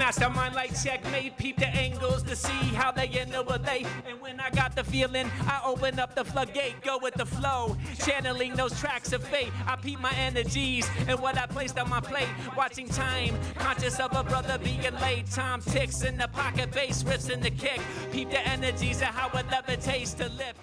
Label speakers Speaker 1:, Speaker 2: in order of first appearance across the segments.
Speaker 1: Mastermind like checkmate, peep the angles to see how they interrelate. And when I got the feeling, I open up the floodgate, go with the flow, channeling those tracks of fate. I peep my energies and what I placed on my plate, watching time, conscious of a brother being late. Time ticks in the pocket, bass riffs in the kick. Peep the energies of how it levitates to lift.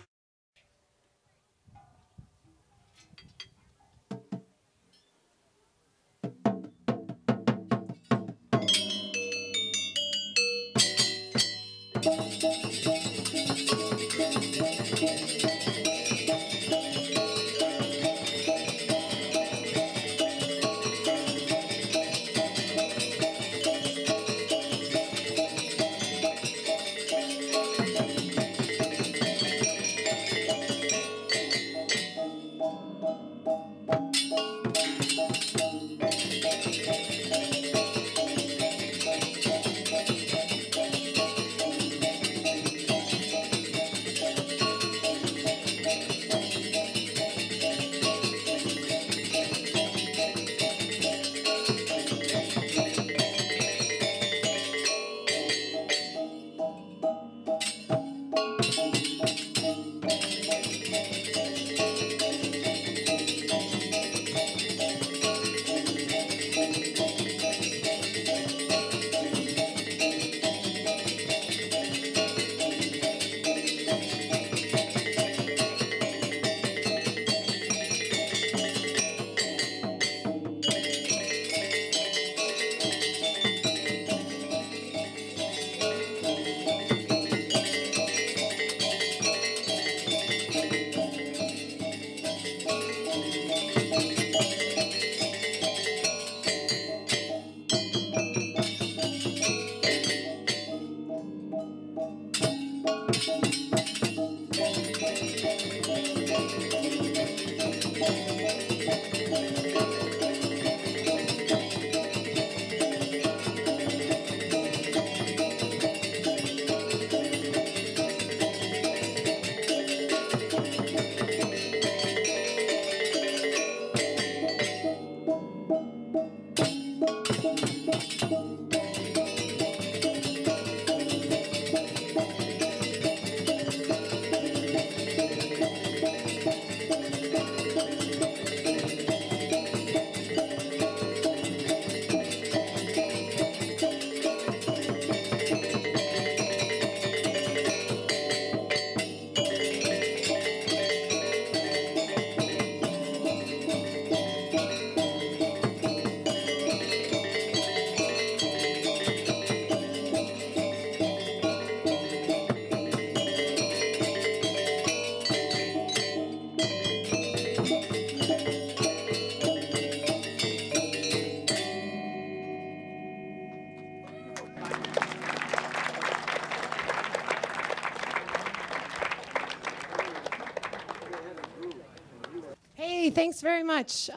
Speaker 2: Thanks very much.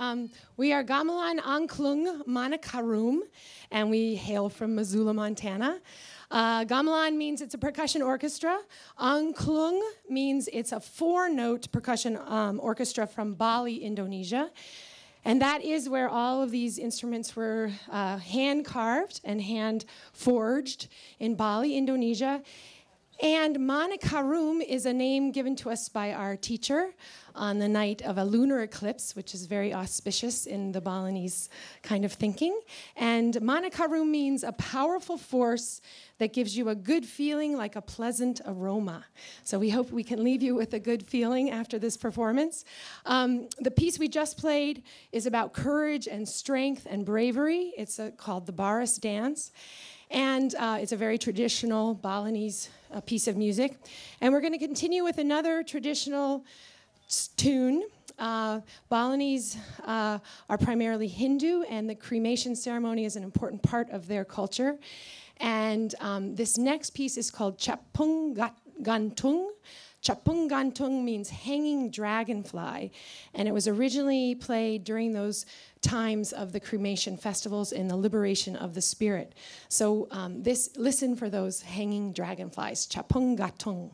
Speaker 2: We are Gamelan Angklung Manakarum, and we hail from Missoula, Montana. Gamelan means it's a percussion orchestra. Angklung means it's a four-note percussion orchestra from Bali, Indonesia. And that is where all of these instruments were hand-carved and hand-forged in Bali, Indonesia. And Manakarum is a name given to us by our teacher on the night of a lunar eclipse, which is very auspicious in the Balinese kind of thinking. And Manakarum means a powerful force that gives you a good feeling, like a pleasant aroma. So we hope we can leave you with a good feeling after this performance. The piece we just played is about courage and strength and bravery. It's called the Baris Dance. And it's a very traditional Balinese piece of music. And we're going to continue with another traditional tune. Balinese are primarily Hindu, and the cremation ceremony is an important part of their culture. And this next piece is called Chapung Gantung. Chapung Gantung means hanging dragonfly, and it was originally played during those times of the cremation festivals and the liberation of the spirit. So listen for those hanging dragonflies, Chapung Gantung.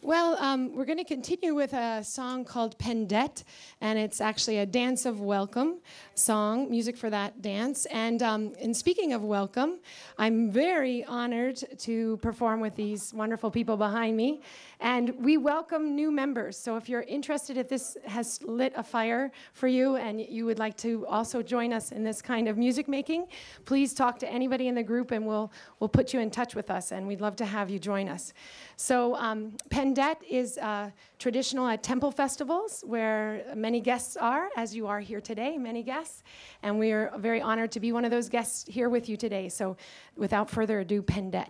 Speaker 2: Well, we're going to continue with a song called Pendet, and it's actually a dance of welcome song, music for that dance. And speaking of welcome, I'm very honored to perform with these wonderful people behind me. And we welcome new members. So if you're interested, if this has lit a fire for you and you would like to also join us in this kind of music making, please talk to anybody in the group and we'll put you in touch with us, and we'd love to have you join us. So Pendet is traditional at temple festivals where many guests are, as you are here today, many guests. And we are very honored to be one of those guests here with you today. So without further ado, Pendet.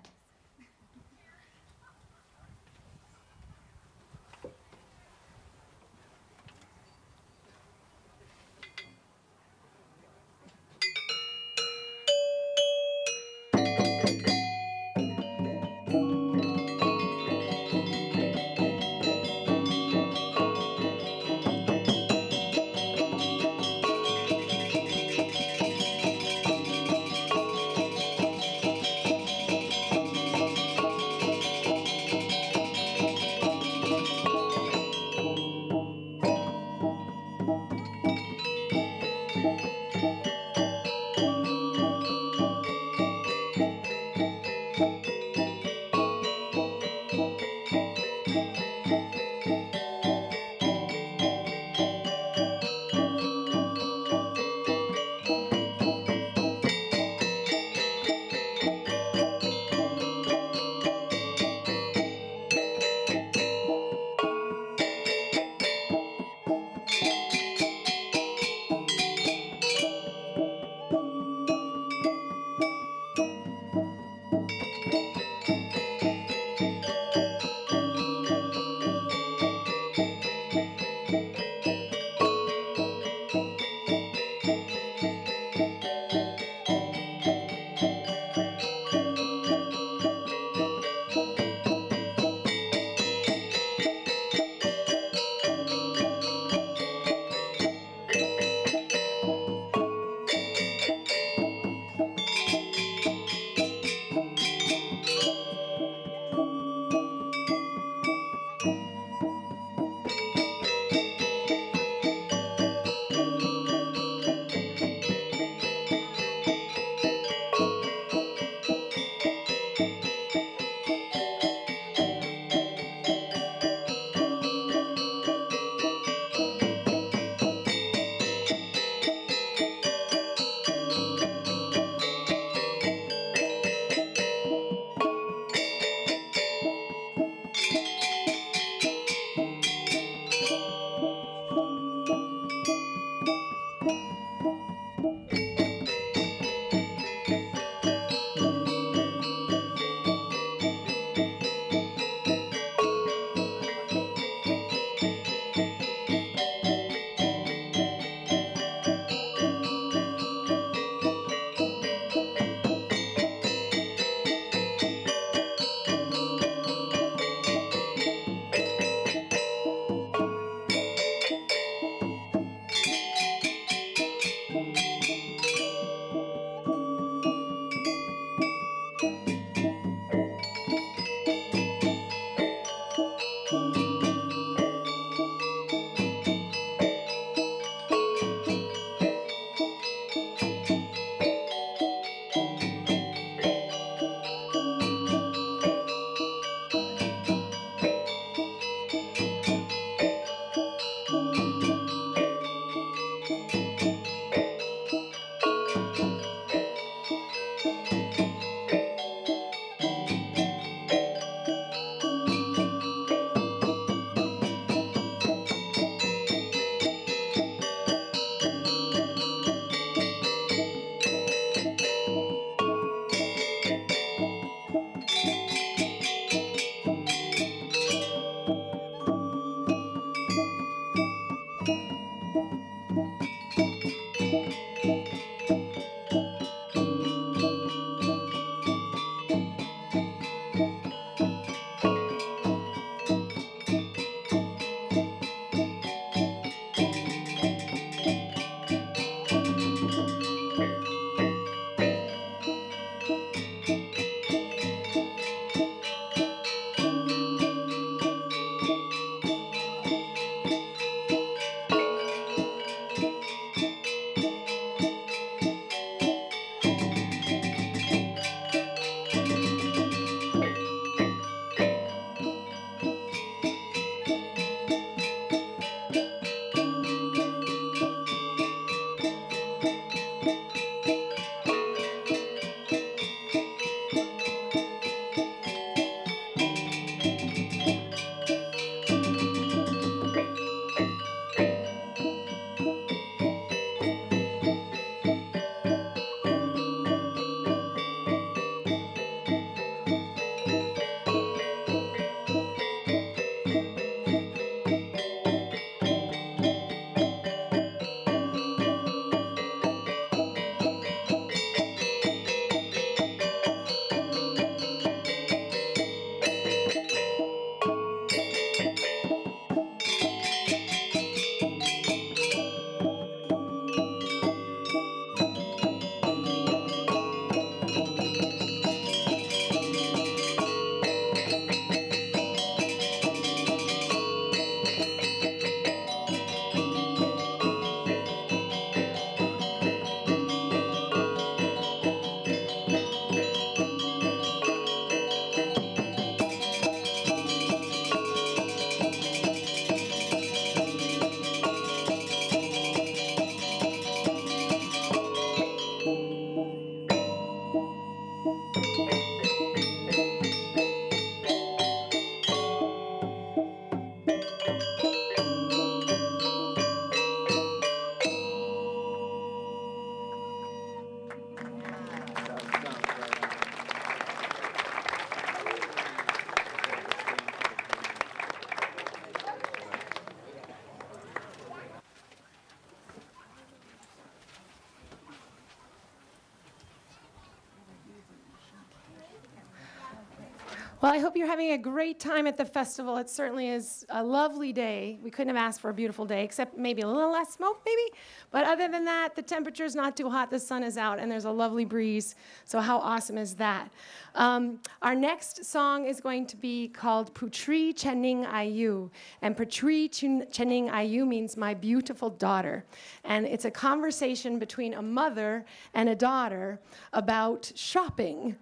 Speaker 2: Well, I hope you're having a great time at the festival. It certainly is a lovely day. We couldn't have asked for a beautiful day, except maybe a little less smoke, maybe. But other than that, the temperature's not too hot, the sun is out, and there's a lovely breeze. So how awesome is that? Our next song is going to be called Putri Chening Ayu. And Putri Chening Ayu means my beautiful daughter. And it's a conversation between a mother and a daughter about shopping.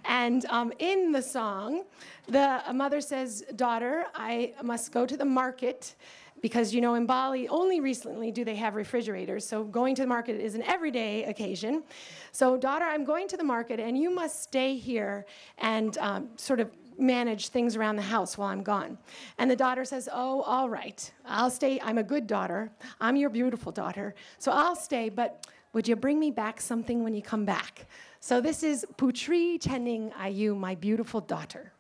Speaker 2: And in the song, the mother says, daughter, I must go to the market because, you know, in Bali, only recently do they have refrigerators, so going to the market is an everyday occasion. So, daughter, I'm going to the market, and you must stay here and sort of manage things around the house while I'm gone. And the daughter says, oh, all right, I'll stay. I'm a good daughter. I'm your beautiful daughter, so I'll stay, but would you bring me back something when you come back? So this is Putri Chening Ayu, my beautiful daughter.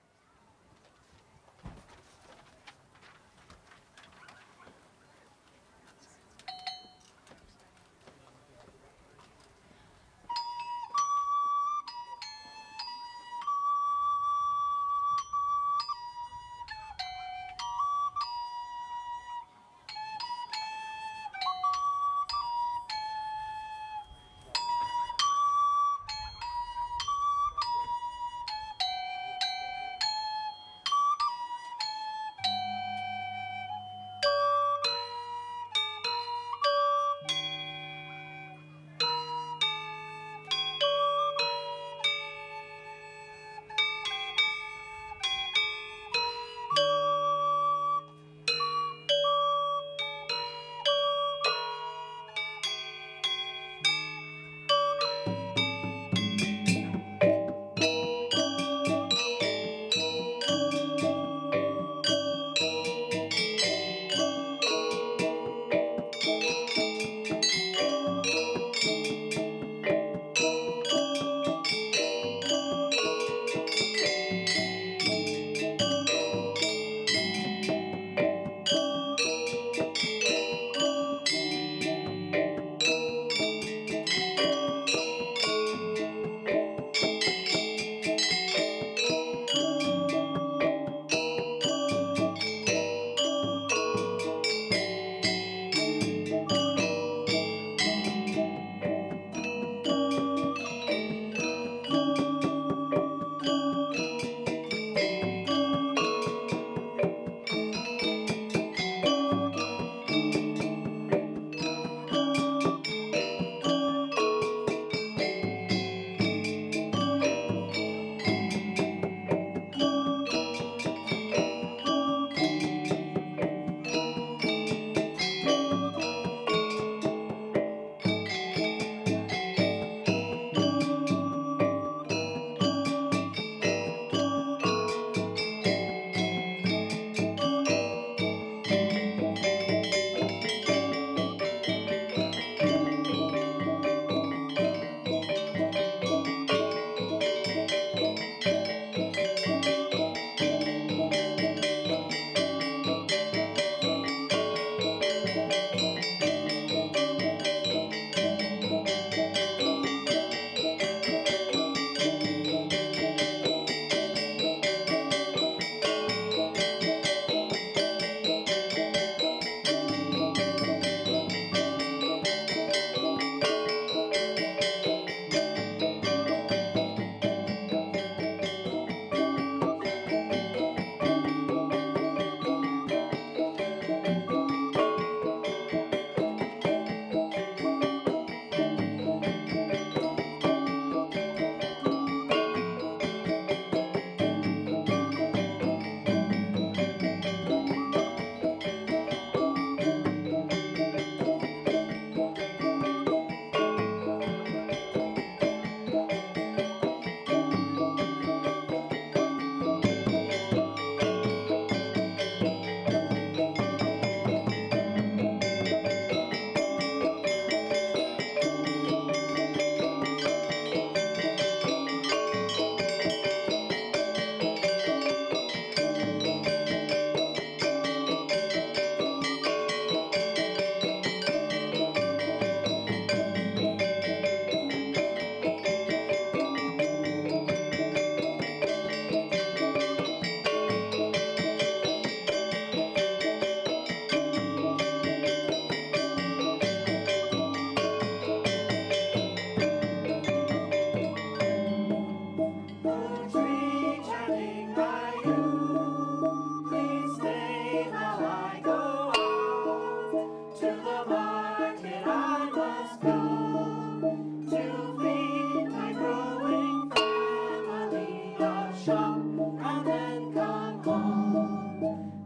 Speaker 3: shop and then come home.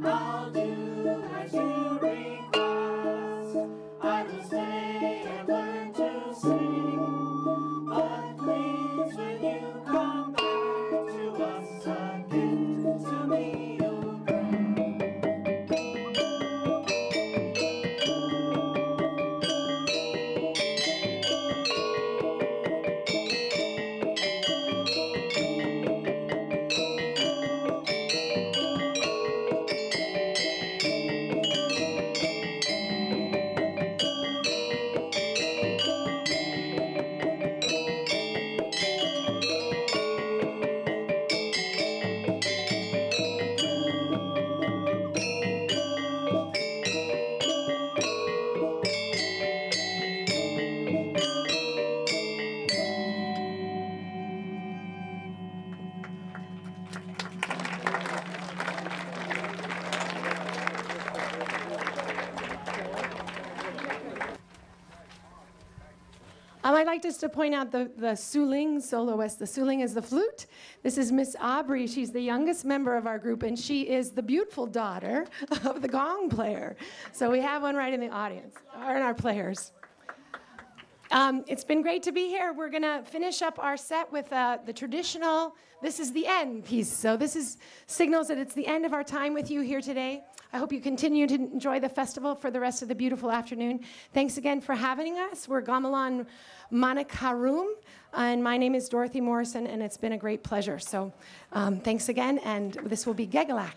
Speaker 3: I'll do as you request. I will stay and learn to sing. But please, when you come back to us, a gift to me you'll bring.
Speaker 2: I'd like just to point out the Suling soloist. The Suling is the flute. This is Miss Aubrey. She's the youngest member of our group, and she is the beautiful daughter of the gong player. So we have one right in the audience, or in our players. It's been great to be here. We're going to finish up our set with the traditional, this is the end piece. So this signals that it's the end of our time with you here today. I hope you continue to enjoy the festival for the rest of the beautiful afternoon. Thanks again for having us. We're Gamelan Manakarum, and my name is Dorothy Morrison, and it's been a great pleasure. So thanks again, and this will be Gegelak.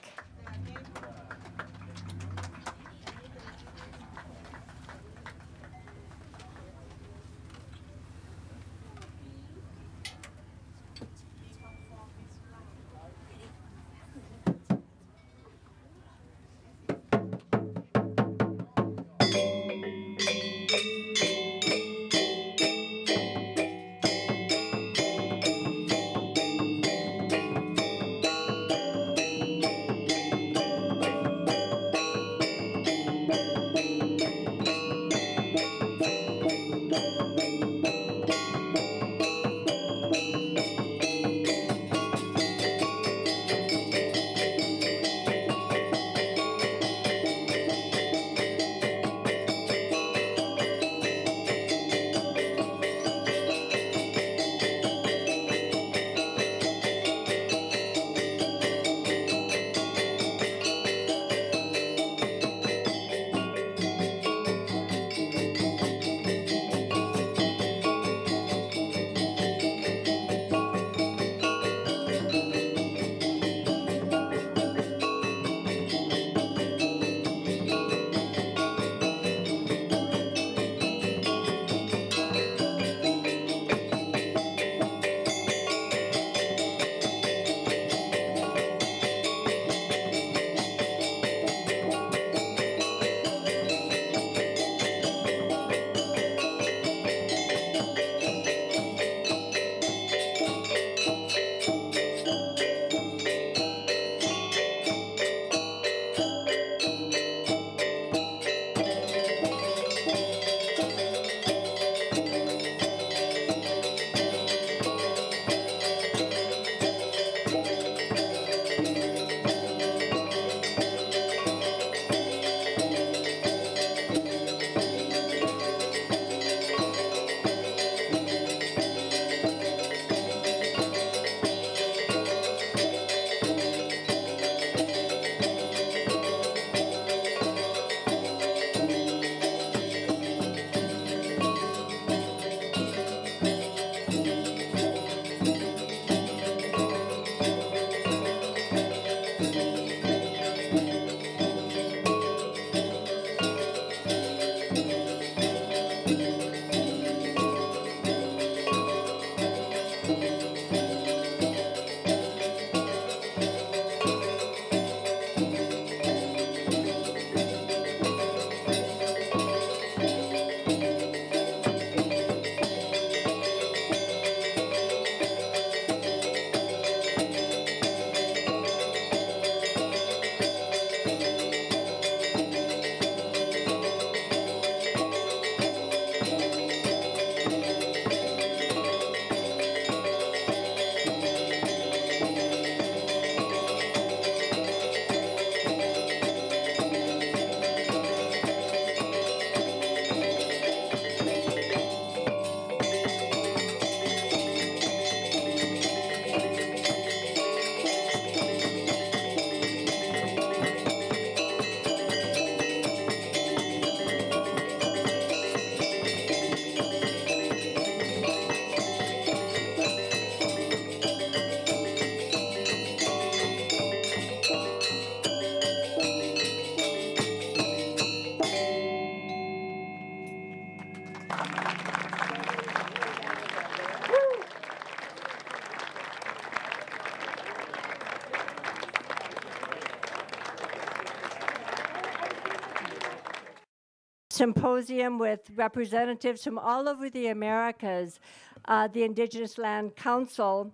Speaker 4: symposium with representatives from all over the Americas, the Indigenous Land Council.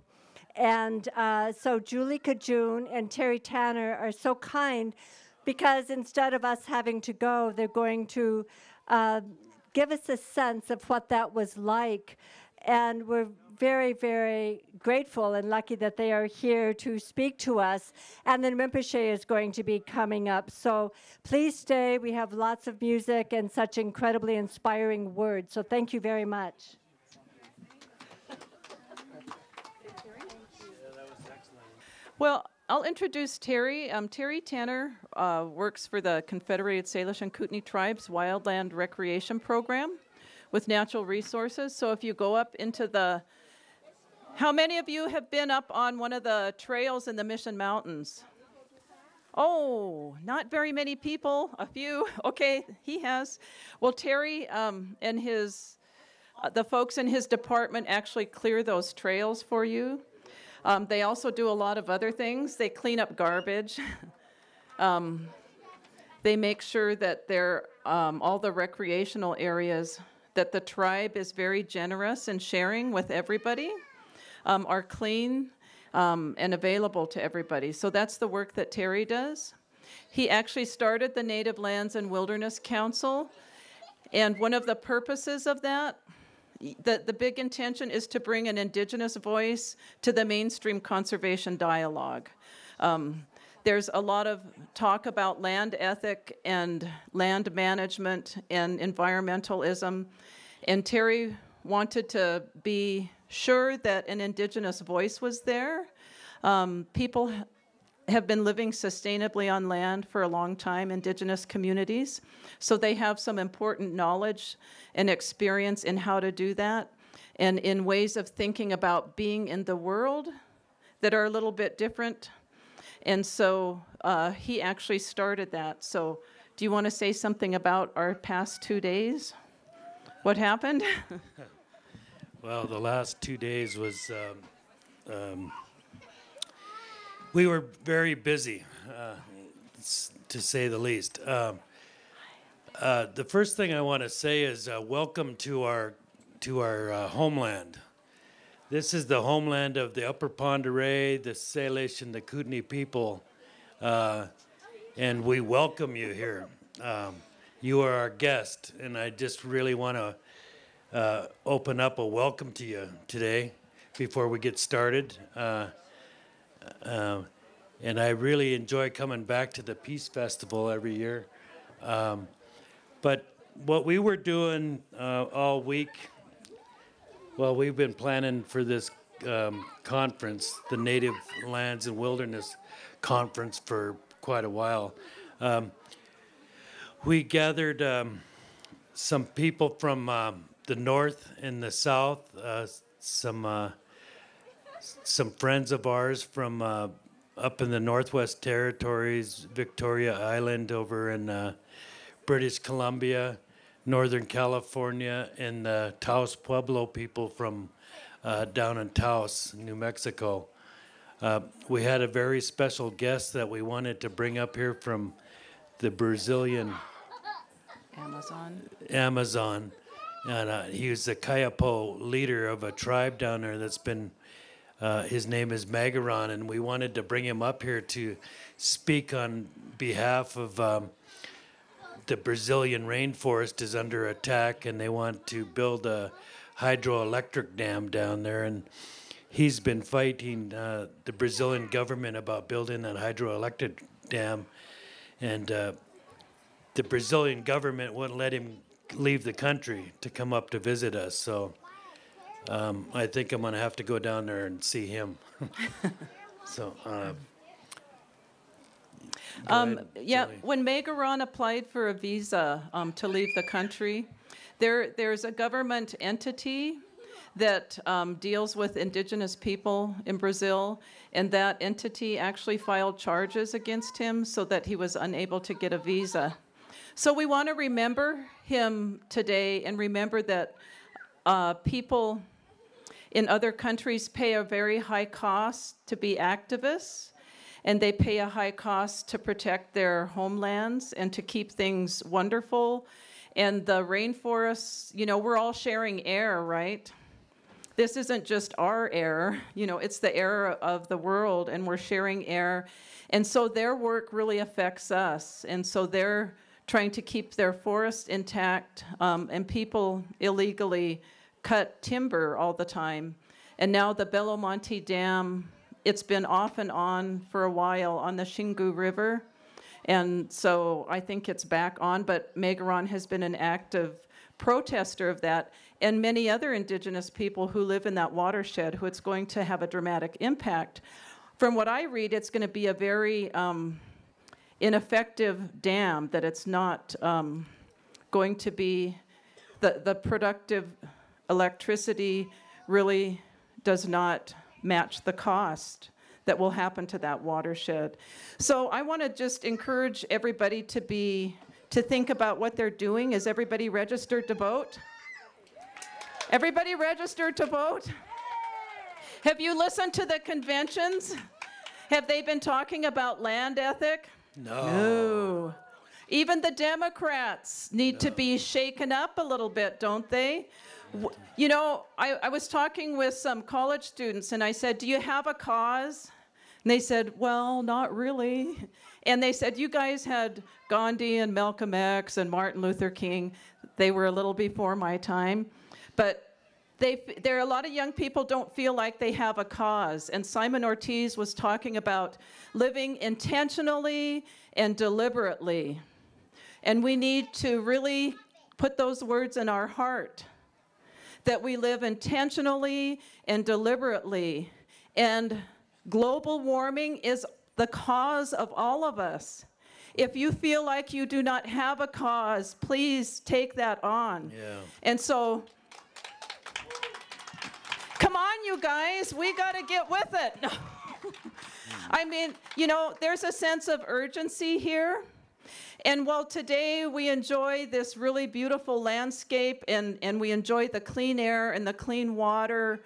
Speaker 4: And so Julie Cajune and Terry Tanner are so kind because instead of us having to go, they're going to give us a sense of what that was like. And we're very, very grateful and lucky that they are here to speak to us. And then Rinpoche is going to be coming up. So please stay. We have lots of music and such incredibly inspiring words. So thank you very much.
Speaker 5: Well, I'll introduce Terry. Terry Tanner works for the Confederated Salish and Kootenai Tribes Wildland Recreation Program with natural resources. So if you go up into the... How many of you have been up on one of the trails in the Mission Mountains? Oh, not very many people, a few. Okay, he has. Well, Terry and the folks in his department actually clear those trails for you. They also do a lot of other things. They clean up garbage. They make sure that all the recreational areas, that the tribe is very generous in sharing with everybody, are clean and available to everybody. So that's the work that Terry does. He actually started the Native Lands and Wilderness Council, and one of the purposes of that, the big intention is to bring an Indigenous voice to the mainstream conservation dialogue. There's a lot of talk about land ethic and land management and environmentalism, and Terry wanted to be sure that an Indigenous voice was there. People have been living sustainably on land for a long time, Indigenous communities, so they have some important knowledge and experience in how to do that and in ways of thinking about being in the world that are a little bit different. And so he actually started that. So do you want to say something about our past 2 days? What happened?
Speaker 6: Well, the last 2 days was, we were very busy, to say the least. The first thing I want to say is welcome to our homeland. This is the homeland of the Upper Pend Oreille, the Salish, and the Kootenai people, and we welcome you here. You are our guest, and I just really want to open up a welcome to you today before we get started. And I really enjoy coming back to the Peace Festival every year. But what we were doing all week, well, we've been planning for this conference, the Native Lands and Wilderness Conference, for quite a while. We gathered some people from the north and the south, some friends of ours from up in the Northwest Territories, Victoria Island over in British Columbia, Northern California, and the Taos Pueblo people from down in Taos, New Mexico. We had a very special guest that we wanted to bring up here from the Brazilian Amazon. And he was the Kayapo leader of a tribe down there that's been, his name is Magaran, and we wanted to bring him up here to speak on behalf of the Brazilian rainforest is under attack, and they want to build a hydroelectric dam down there. And he's been fighting the Brazilian government about building that hydroelectric dam, and the Brazilian government wouldn't let him leave the country to come up to visit us. So I think I'm going to have to go down there and see him. So.
Speaker 5: Yeah, when Magaran applied for a visa to leave the country, there's a government entity that deals with indigenous people in Brazil, and that entity actually filed charges against him so that he was unable to get a visa. So we want to remember him today and remember that people in other countries pay a very high cost to be activists, and they pay a high cost to protect their homelands and to keep things wonderful And the rainforests, you know, we're all sharing air, right? This isn't just our air, you know, it's the air of the world, and we're sharing air. And so their work really affects us. And so they're trying to keep their forest intact, and people illegally cut timber all the time. And now the Belo Monte Dam, it's been off and on for a while on the Xingu River. And so I think it's back on, but Megaran has been an active protester of that, and many other indigenous people who live in that watershed, who it's going to have a dramatic impact. From what I read, it's going to be a very ineffective dam, that it's not going to be, the productive electricity really does not match the cost that will happen to that watershed. So I want to just encourage everybody to think about what they're doing. Is everybody registered to vote? Everybody registered to vote? Have you listened to the conventions? Have they been talking about land ethic? No. Even the Democrats need to be shaken up a little bit, don't they? You know, I was talking with some college students, and I said, do you have a cause? And they said, well, not really. And they said, you guys had Gandhi and Malcolm X and Martin Luther King. They were a little before my time. But there are a lot of young people don't feel like they have a cause. And Simon Ortiz was talking about living intentionally and deliberately. And we need to really put those words in our heart, that we live intentionally and deliberately. And global warming is the cause of all of us. If you feel like you do not have a cause, please take that on. Yeah. And so, come on, you guys, we got to get with it. I mean, you know, there's a sense of urgency here. And while today we enjoy this really beautiful landscape, and we enjoy the clean air and the clean water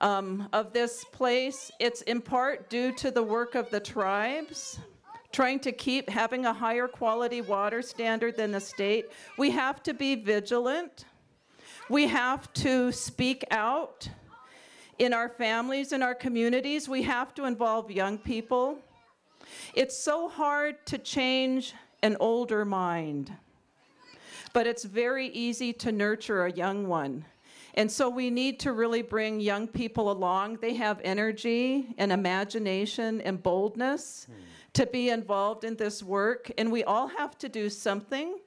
Speaker 5: of this place, it's in part due to the work of the tribes, trying to keep having a higher quality water standard than the state. We have to be vigilant. We have to speak out in our families, in our communities. We have to involve young people. It's so hard to change an older mind, but it's very easy to nurture a young one. And so we need to really bring young people along. They have energy and imagination and boldness to be involved in this work, and we all have to do something.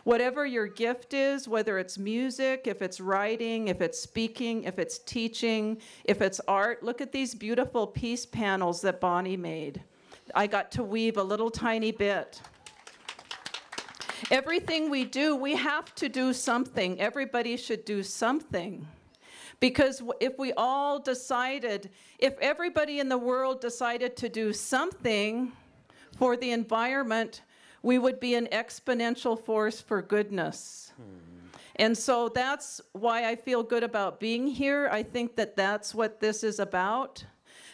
Speaker 5: Whatever your gift is, whether it's music, if it's writing, if it's speaking, if it's teaching, if it's art. Look at these beautiful peace panels that Bonnie made. I got to weave a little tiny bit. Everything we do, we have to do something. Everybody should do something. Because if we all decided, if everybody in the world decided to do something for the environment, we would be an exponential force for goodness. And so that's why I feel good about being here. I think that that's what this is about,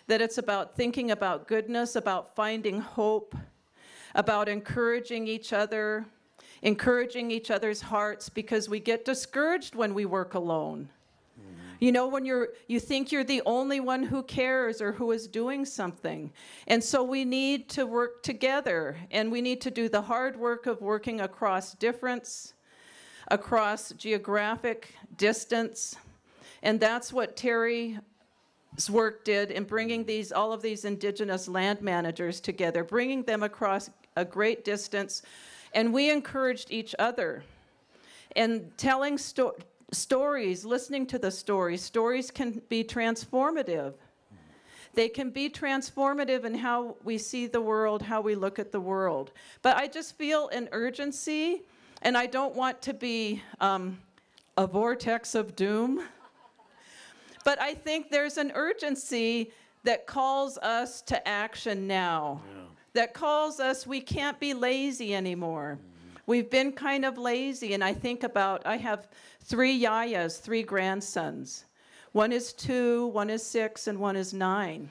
Speaker 5: that it's about thinking about goodness, about finding hope, about encouraging each other, encouraging each other's hearts, because we get discouraged when we work alone. You know, when you think you're the only one who cares or who is doing something. And so we need to work together, and we need to do the hard work of working across difference, across geographic distance. And that's what Terry's work did in bringing all of these indigenous land managers together, bringing them across a great distance. And we encouraged each other and telling stories, listening to the stories. Stories can be transformative. They can be transformative in how we see the world, how we look at the world. But I just feel an urgency, and I don't want to be a vortex of doom. But I think there's an urgency that calls us to action now. Yeah. That calls us, we can't be lazy anymore. We've been kind of lazy, and I think about, I have 3 yayas, 3 grandsons. One is 2, one is 6, and one is 9.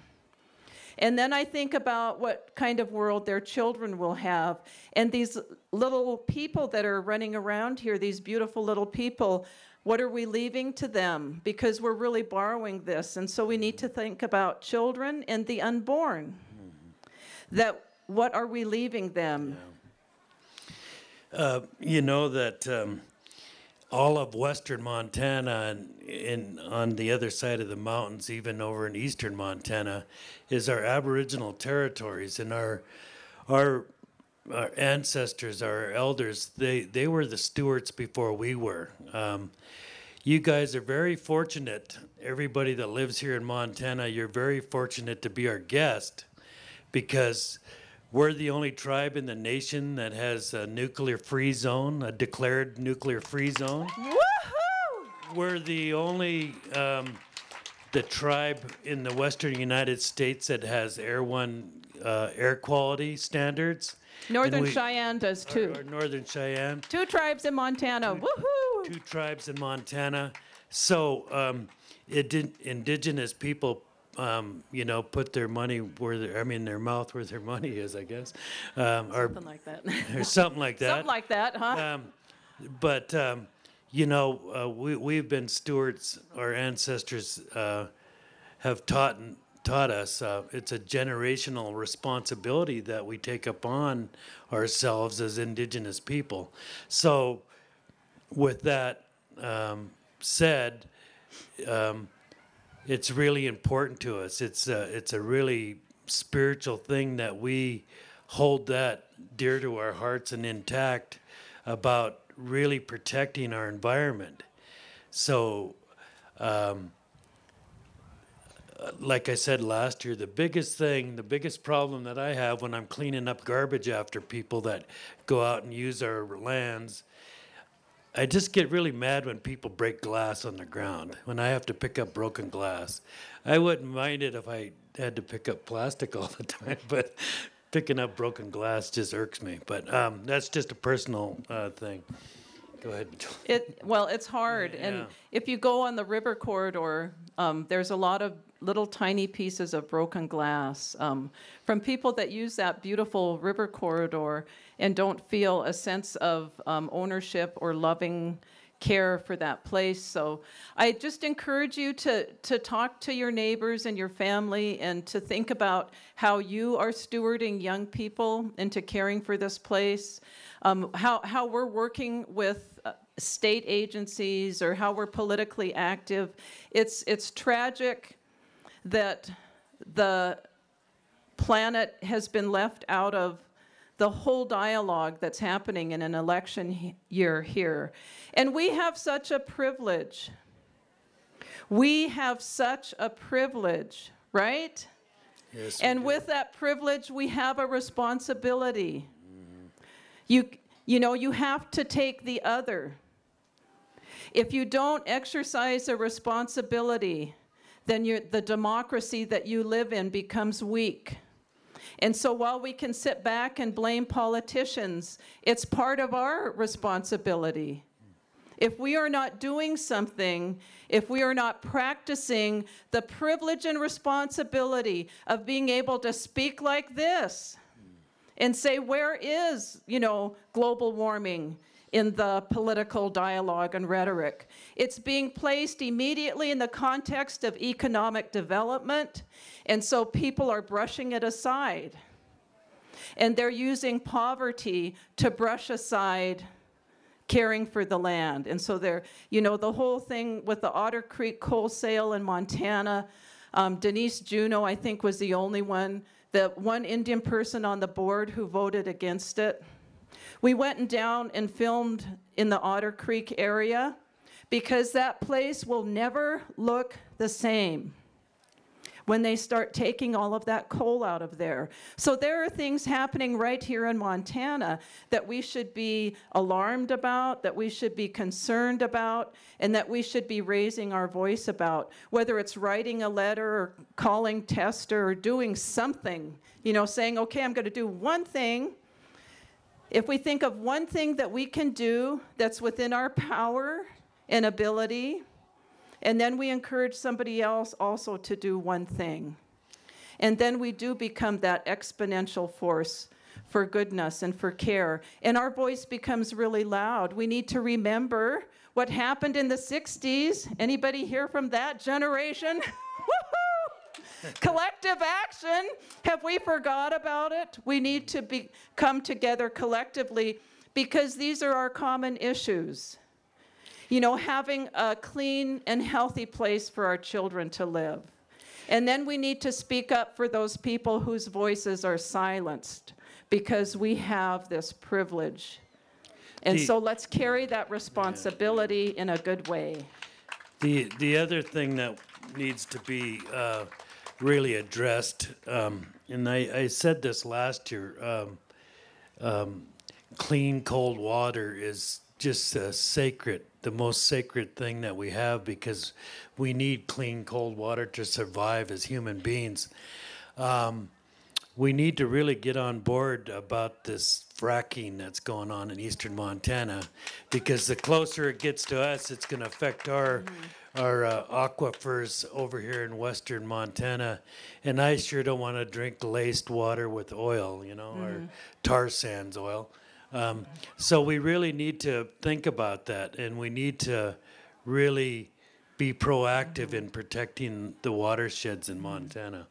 Speaker 5: And then I think about what kind of world their children will have. And these little people that are running around here, these beautiful little people, what are we leaving to them? Because we're really borrowing this. And so we need to think about children and the unborn. That what are we leaving them?
Speaker 6: You know that all of western Montana and on the other side of the mountains, even over in eastern Montana, is our Aboriginal territories. And our ancestors, our elders, they were the stewards before we were. You guys are very fortunate. Everybody that lives here in Montana, you're very fortunate to be our guest, because we're the only tribe in the nation that has a nuclear-free zone, a declared nuclear-free zone.
Speaker 5: Woohoo!
Speaker 6: We're the only the tribe in the western United States that has air quality standards.
Speaker 5: Northern
Speaker 6: And
Speaker 5: Cheyenne does too.
Speaker 6: Our Northern Cheyenne.
Speaker 5: 2 tribes in Montana. Woohoo!
Speaker 6: 2 tribes in Montana. So indigenous people, put their money their mouth where their money is, I guess.
Speaker 5: Something like that.
Speaker 6: Or something like that.
Speaker 5: Something like that, huh?
Speaker 6: But we've been stewards. Our ancestors have taught us. It's a generational responsibility that we take upon ourselves as indigenous people. So, with that said, it's really important to us. It's a really spiritual thing that we hold that dear to our hearts and intact about really protecting our environment. So, like I said last year, the biggest problem that I have when I'm cleaning up garbage after people that go out and use our lands, I just get really mad when people break glass on the ground, when I have to pick up broken glass. I wouldn't mind it if I had to pick up plastic all the time, but picking up broken glass just irks me. But that's just a personal thing. Go ahead.
Speaker 5: It's hard.
Speaker 6: Yeah.
Speaker 5: And if you go on the river corridor, there's a lot of little tiny pieces of broken glass from people that use that beautiful river corridor and don't feel a sense of ownership or loving care for that place. So I just encourage you to talk to your neighbors and your family and to think about how you are stewarding young people into caring for this place, how we're working with state agencies or how we're politically active. It's tragic that the planet has been left out of the whole dialogue that's happening in an election year here. And we have such a privilege. We have such a privilege, right?
Speaker 6: Yes,
Speaker 5: and with that privilege, we have a responsibility. You have to take the other. If you don't exercise a responsibility, then the democracy that you live in becomes weak. And so while we can sit back and blame politicians, it's part of our responsibility. If we are not doing something, if we are not practicing the privilege and responsibility of being able to speak like this and say, where is, global warming in the political dialogue and rhetoric? It's being placed immediately in the context of economic development, and so people are brushing it aside. And they're using poverty to brush aside caring for the land. And so they're, the whole thing with the Otter Creek coal sale in Montana, Denise Juneau, I think, was the only one, the one Indian person on the board who voted against it. We went down and filmed in the Otter Creek area because that place will never look the same when they start taking all of that coal out of there. So there are things happening right here in Montana that we should be alarmed about, that we should be concerned about, and that we should be raising our voice about, whether it's writing a letter or calling Tester or doing something, saying, okay, I'm going to do one thing. If we think of one thing that we can do that's within our power and ability, and then we encourage somebody else also to do one thing. And then we do become that exponential force for goodness and for care. And our voice becomes really loud. We need to remember what happened in the 60s. Anybody here from that generation? Woohoo! Collective action. Have we forgot about it? We need to come together collectively because these are our common issues. You know, having a clean and healthy place for our children to live. And then we need to speak up for those people whose voices are silenced because we have this privilege. And so let's carry that responsibility in a good way.
Speaker 6: The other thing that needs to be really addressed, and I said this last year, clean, cold water is just the most sacred thing that we have because we need clean, cold water to survive as human beings. We need to really get on board about this fracking that's going on in eastern Montana because the closer it gets to us, it's going to affect our aquifers over here in western Montana. And I sure don't want to drink laced water with oil, you know, or tar sands oil. So we really need to think about that, and we need to really be proactive in protecting the watersheds in Montana.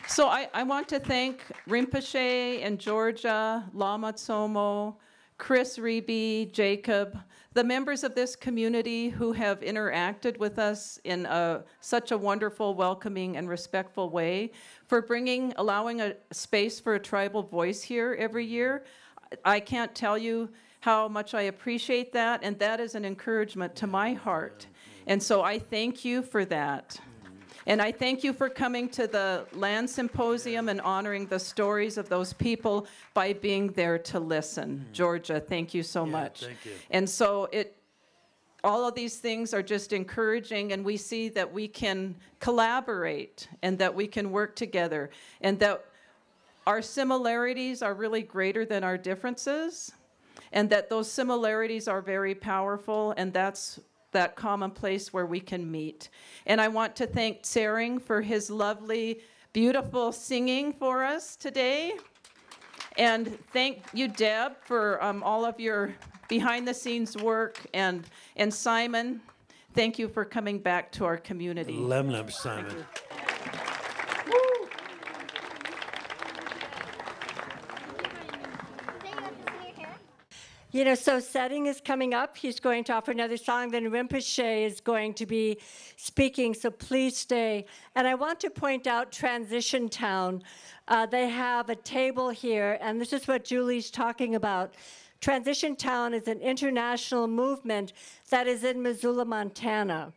Speaker 5: So I want to thank Rinpoche in Georgia, Lama Tsomo, Chris Reby, Jacob, the members of this community who have interacted with us in such a wonderful, welcoming, and respectful way, for allowing a space for a tribal voice here every year. I can't tell you how much I appreciate that, and that is an encouragement to my heart. And so I thank you for that. And I thank you for coming to the Land Symposium and honoring the stories of those people by being there to listen. Georgia, thank you so much.
Speaker 6: Thank you.
Speaker 5: And so all of these things are just encouraging, and we see that we can collaborate and that we can work together and that our similarities are really greater than our differences and that those similarities are very powerful, and that's that common place where we can meet. And I want to thank Tsering for his lovely, beautiful singing for us today. And thank you, Deb, for all of your behind-the-scenes work. And Simon, thank you for coming back to our community.
Speaker 6: Lem, Simon.
Speaker 4: You know, so Tsering is coming up. He's going to offer another song. Then Rinpoche is going to be speaking, so please stay. And I want to point out Transition Town. They have a table here, and this is what Julie's talking about. Transition Town is an international movement that is in Missoula, Montana.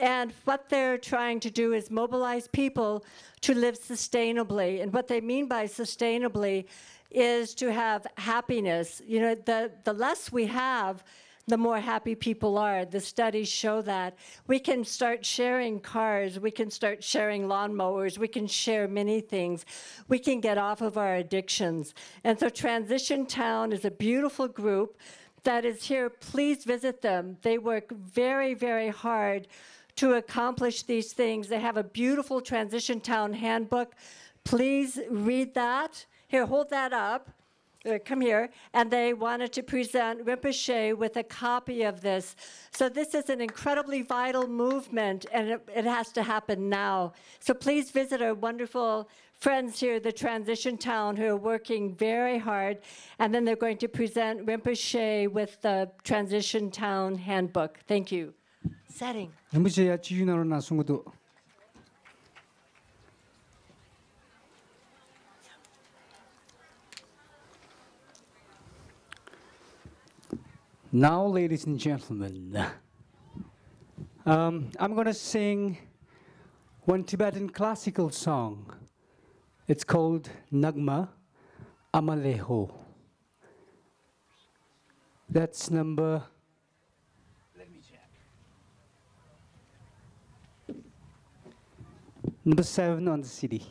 Speaker 4: And what they're trying to do is mobilize people to live sustainably. And what they mean by sustainably is to have happiness. You know, the less we have, the more happy people are. The studies show that. We can start sharing cars. We can start sharing lawnmowers. We can share many things. We can get off of our addictions. And so Transition Town is a beautiful group that is here. Please visit them. They work very, very hard to accomplish these things. They have a beautiful Transition Town handbook. Please read that. Here, hold that up. Come here. And they wanted to present Rinpoche with a copy of this. So this is an incredibly vital movement, and it has to happen now. So please visit our wonderful friends here, the Transition Town, who are working very hard. And then they're going to present Rinpoche with the Transition Town handbook. Thank you. Setting.
Speaker 7: rinpoche야 지윤하러 나sungudu. Now, ladies and gentlemen, I'm going to sing one Tibetan classical song. It's called Nagma Amaleho. That's number, let me check, number 7 on the CD.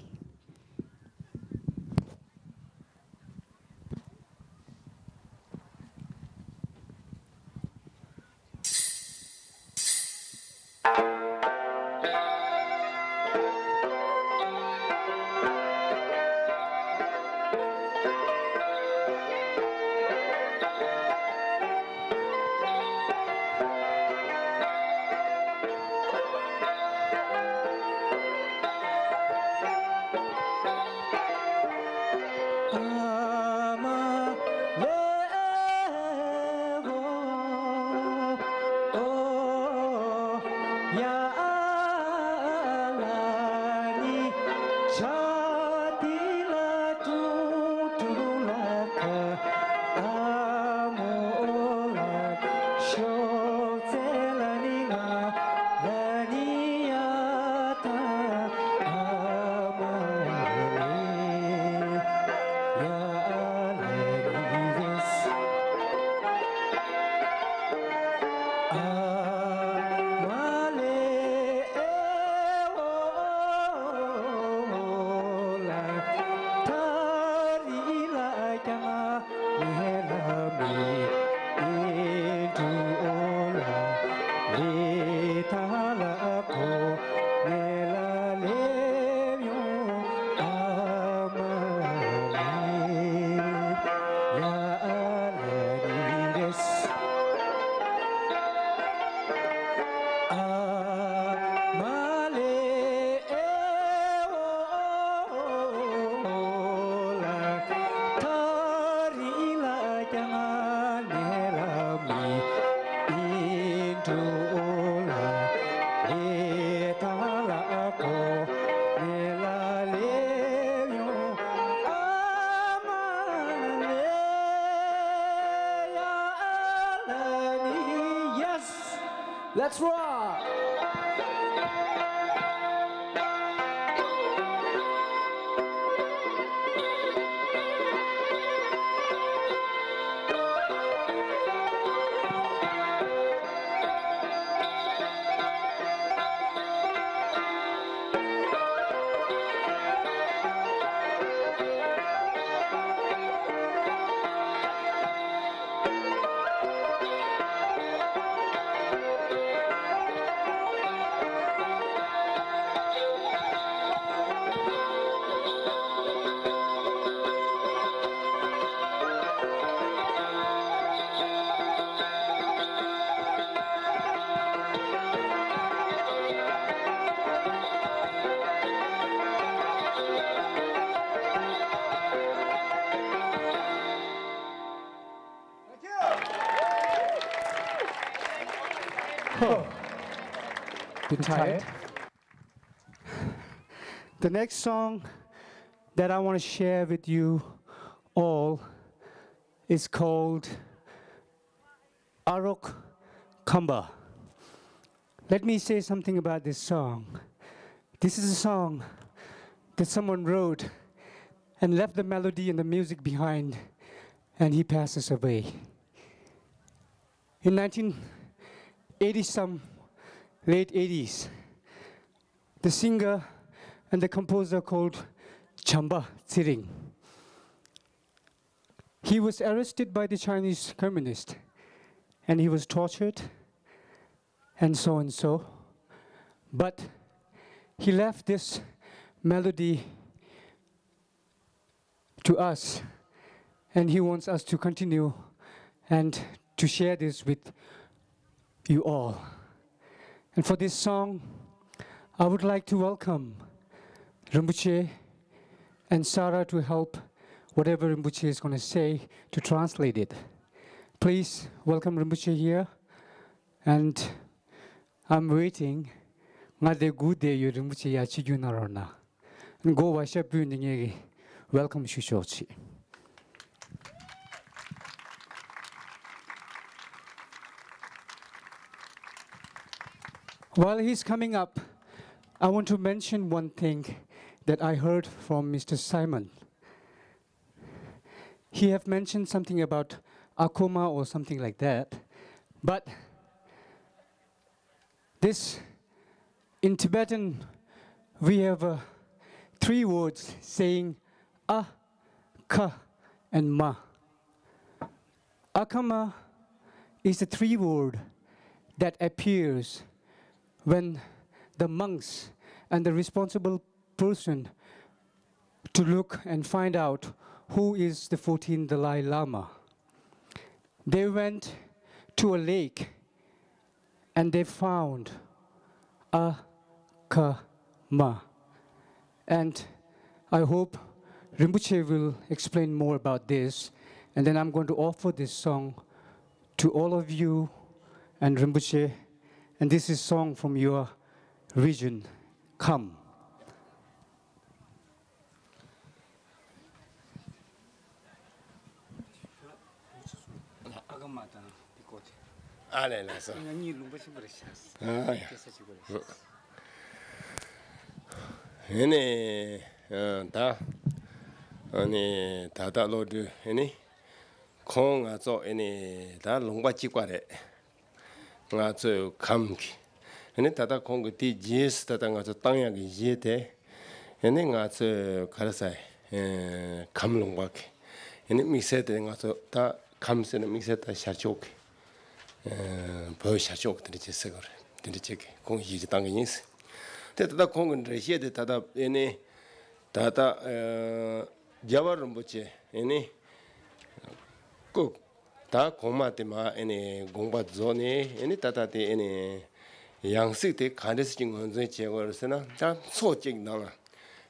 Speaker 7: Let's rock! You tired? The next song that I want to share with you all is called Arok Kamba. Let me say something about this song. This is a song that someone wrote and left the melody and the music behind, and he passes away. In 1980-some, late 80s, the singer and the composer called Tsering. He was arrested by the Chinese communists, and he was tortured, and so. But he left this melody to us, and he wants us to continue and to share this with you all. And for this song, I would like to welcome Rinpoche and Sarah to help whatever Rinpoche is going to say to translate it. Please welcome Rinpoche here, and I'm waiting. Ngade good day you Rinpoche ya chigunarona. And go worship you welcome Shushochi. While he's coming up, I want to mention one thing that I heard from Mr. Simon. He have mentioned something about Akoma or something like that, but this, in Tibetan, we have 3 words saying A, Ka, and Ma. Akama is the 3 word that appears when the monks and the responsible person to look and find out who is the 14th Dalai Lama. They went to a lake and they found Akama. And I hope Rinpoche will explain more about this, and then I'm going to offer this song to all of you and Rinpoche And this is song from your region, Come.
Speaker 8: Arlee là sao? Ini ta ini tata lo du ini kong nga zo ini ta longba chi kwa re nga zo kam ki ini tata kong ki ti jis tata nga zo tang ya ki ji te ini nga zo karasai kam longba ki ini mikse te nga zo ta kam se ne mikse ta shachok bo shachok tiri chi se gore tiri chi ki kong yi ji tang ki yin se tata kong re xie de tata ini tata Java Rinpoche ini kuk ta koma te ma ini gongpa zone ini tata te ini yangsik te kandes jing honzoi che go se na ta so jing na la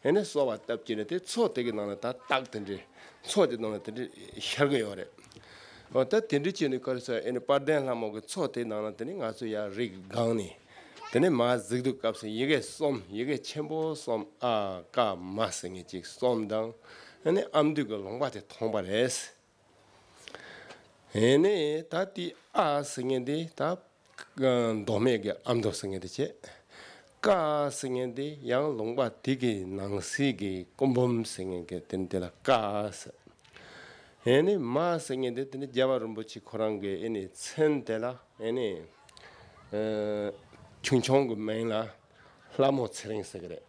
Speaker 8: ini so wa tap jine te so te ge na ta tak den de so de na te hyar ge yore o ta den de jine ko se ini parden la mo ge so te na te ni nga so ya rig gang ni tene ma zigdu kap se yege som yege chenbo som a ka ma sing ji som dang ane amdu go longba te thongba res ene ta ti a sing de ta dome ge amdo sing de che ka sing de yang longba ti ge nang si ge kombom sing ge ten de la ka ene ma sing de tene java rumbochi khorang ge ene chen de la ene 충청구 mainla lamo tsering segre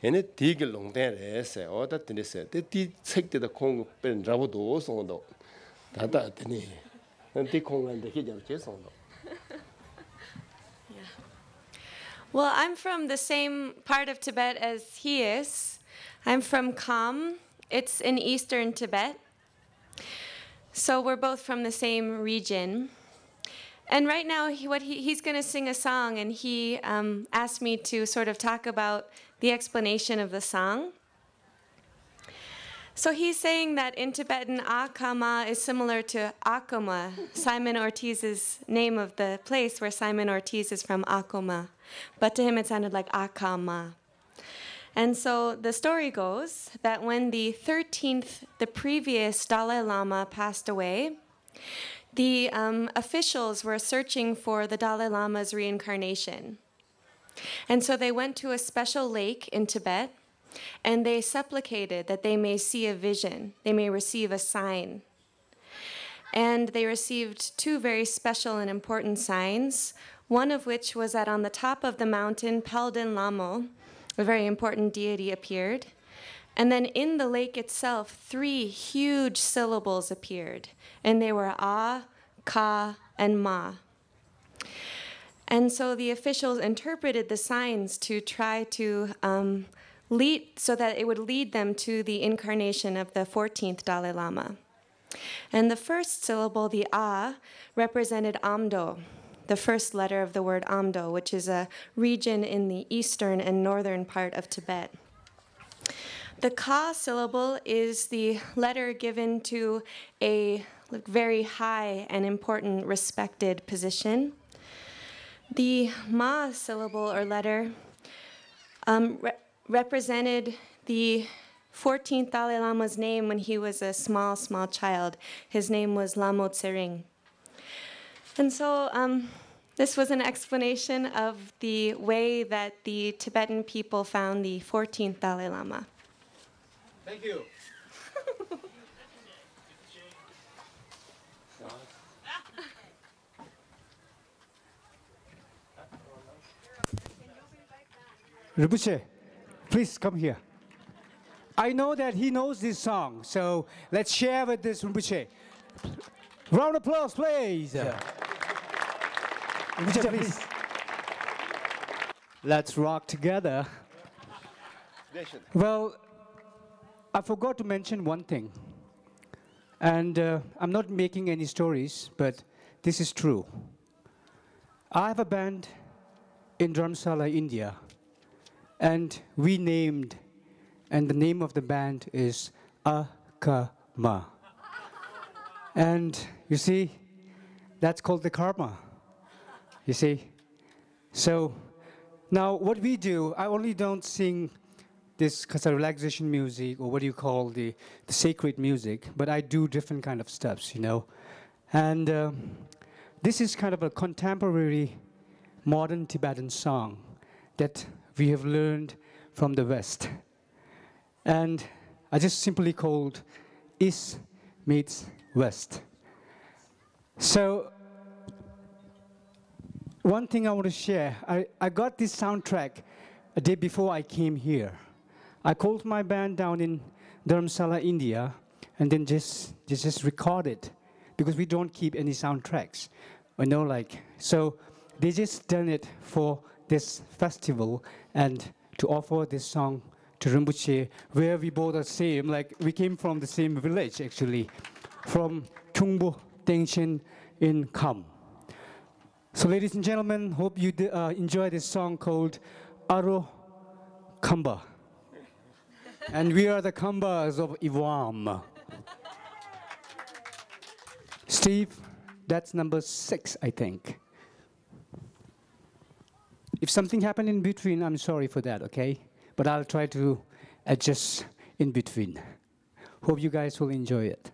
Speaker 8: ene tigil longden rese oda tinese te ti sekte kong pen rabo do sondo dada tini ti kongan de hijar che sondo.
Speaker 9: Well, I'm from the same part of Tibet as he is. I'm from Kham. It's in eastern Tibet. So we're both from the same region. And right now, he's going to sing a song, and he asked me to sort of talk about the explanation of the song. So he's saying that in Tibetan, Akama is similar to Akoma, Simon Ortiz's name of the place where Simon Ortiz is from, Akoma. But to him, it sounded like Akama. And so the story goes that when the previous Dalai Lama passed away, the officials were searching for the Dalai Lama's reincarnation. And so they went to a special lake in Tibet, and they supplicated that they may see a vision, they may receive a sign. And they received two very special and important signs, one of which was that on the top of the mountain, Palden Lamo, a very important deity, appeared. And then in the lake itself, 3 huge syllables appeared, and they were A, Ka, and Ma. And so the officials interpreted the signs to try to so that it would lead them to the incarnation of the 14th Dalai Lama. And the first syllable, the A, represented Amdo, the first letter of the word Amdo, which is a region in the eastern and northern part of Tibet. The Ka syllable is the letter given to a very high and important respected position. The Ma syllable or letter represented the 14th Dalai Lama's name when he was a small child. His name was Lamo Tsering. And so this was an explanation of the way that the Tibetan people found the 14th Dalai Lama.
Speaker 8: Thank you.
Speaker 7: Rinpoche, please come here. I know that he knows this song, so let's share with this Rinpoche. Round of applause, please. Yeah. Rinpoche, please. Let's rock together. Well, I forgot to mention one thing. And I'm not making any stories, but this is true. I have a band in Dharamsala, India. And we named, and the name of the band is Akama. And you see, that's called the karma. You see, So now what we do, I only don't sing this kind of relaxation music, or what do you call the sacred music, but I do different kind of stuffs, you know. And this is kind of a contemporary modern Tibetan song that we have learned from the West. And I just simply called East meets West. So one thing I want to share, I got this soundtrack a day before I came here. I called my band down in Dharamsala, India, and then just recorded, because we don't keep any soundtracks. You know, like, so they just done it for this festival and to offer this song to Rinpoche, where we both are same, like we came from the same village actually, from Kyungbu Tengshin in Kham. So ladies and gentlemen, hope you enjoy this song called Aro Khamba. And we are the Khambas of Iwam. Steve, that's number 6, I think. If something happened in between, I'm sorry for that, okay? But I'll try to adjust in between. Hope you guys will enjoy it.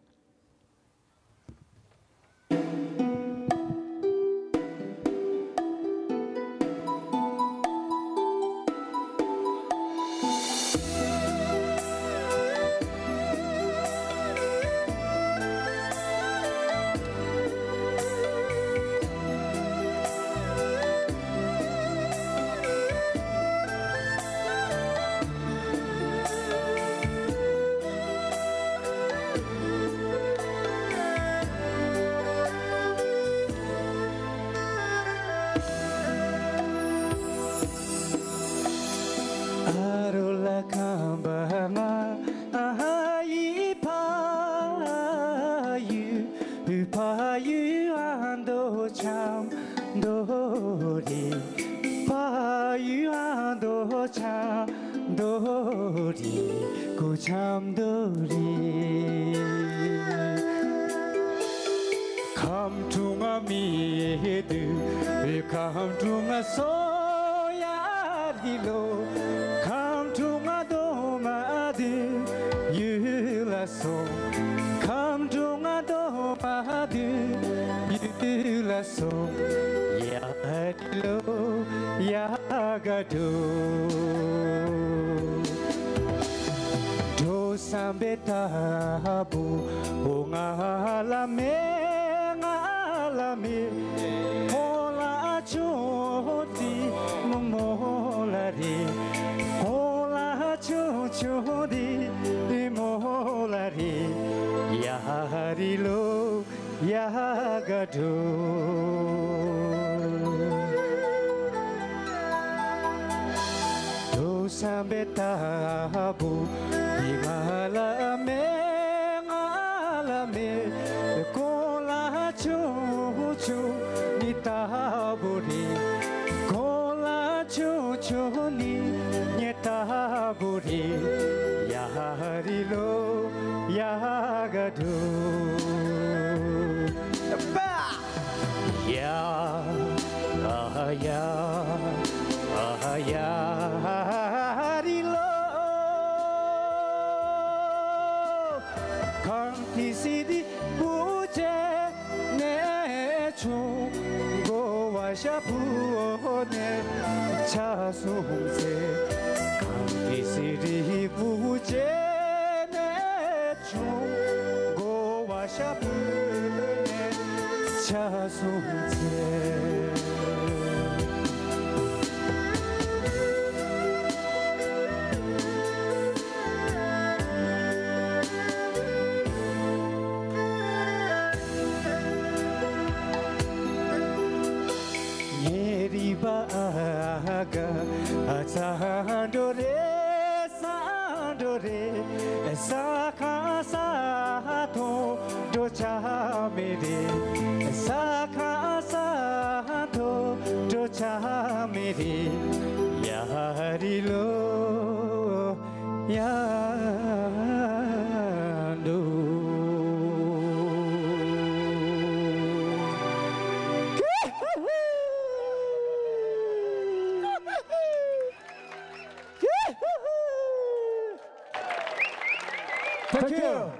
Speaker 7: Thank you.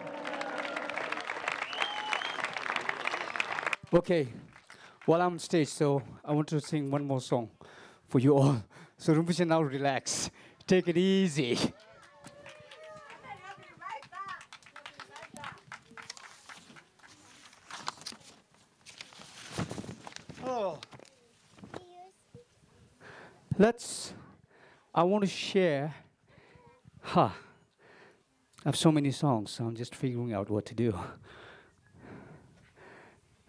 Speaker 7: Okay, while I'm on stage, so I want to sing one more song for you all. So Rinpoche, now relax. Take it easy. Oh. I want to share. I have so many songs, so I'm just figuring out what to do.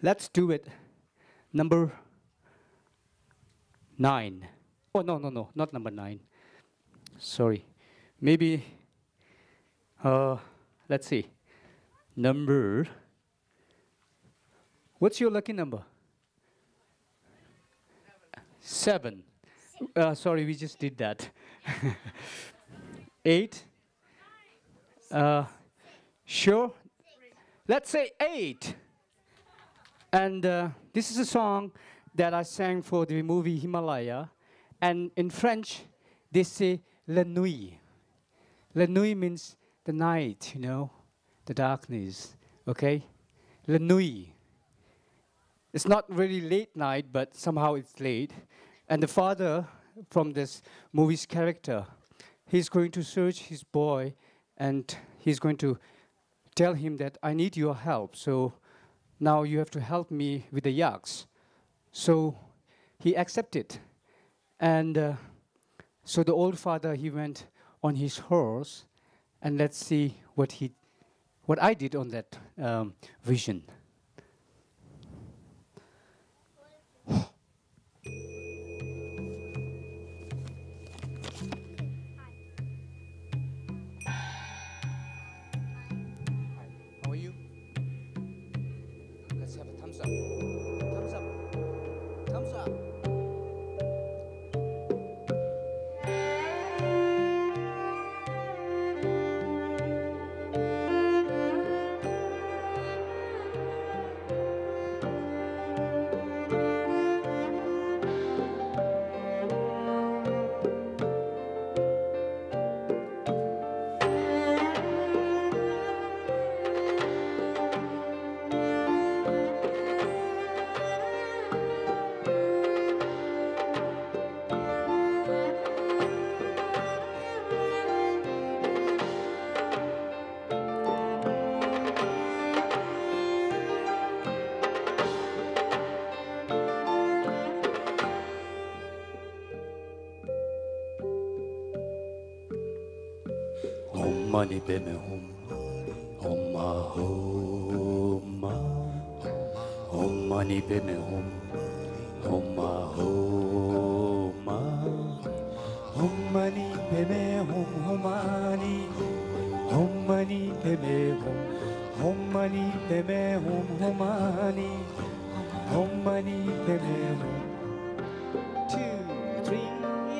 Speaker 7: Let's do it. Number 9. Oh, no, not number 9. Sorry. Maybe, let's see. Number, what's your lucky number? 7. Sorry, we just did that. 8. Sure. Let's say 8. And this is a song that I sang for the movie Himalaya. And in French, they say la nuit. La nuit means the night, the darkness, okay? La nuit. It's not really late night, but somehow it's late. And the father from this movie's character, he's going to search his boy, and he's going to tell him that I need your help. So now you have to help me with the yaks. So he accepted. And so the old father, he went on his horse, and let's see what I did on that vision. How are you? Let's have a thumbs up. Thumbs up. Thumbs up. Mani beme hum, homma homma, hom mani beme hum, homma homma, hom mani beme hum, homani, hom mani beme hum, hom mani beme hum, homani, hom mani beme hum. 2, 3,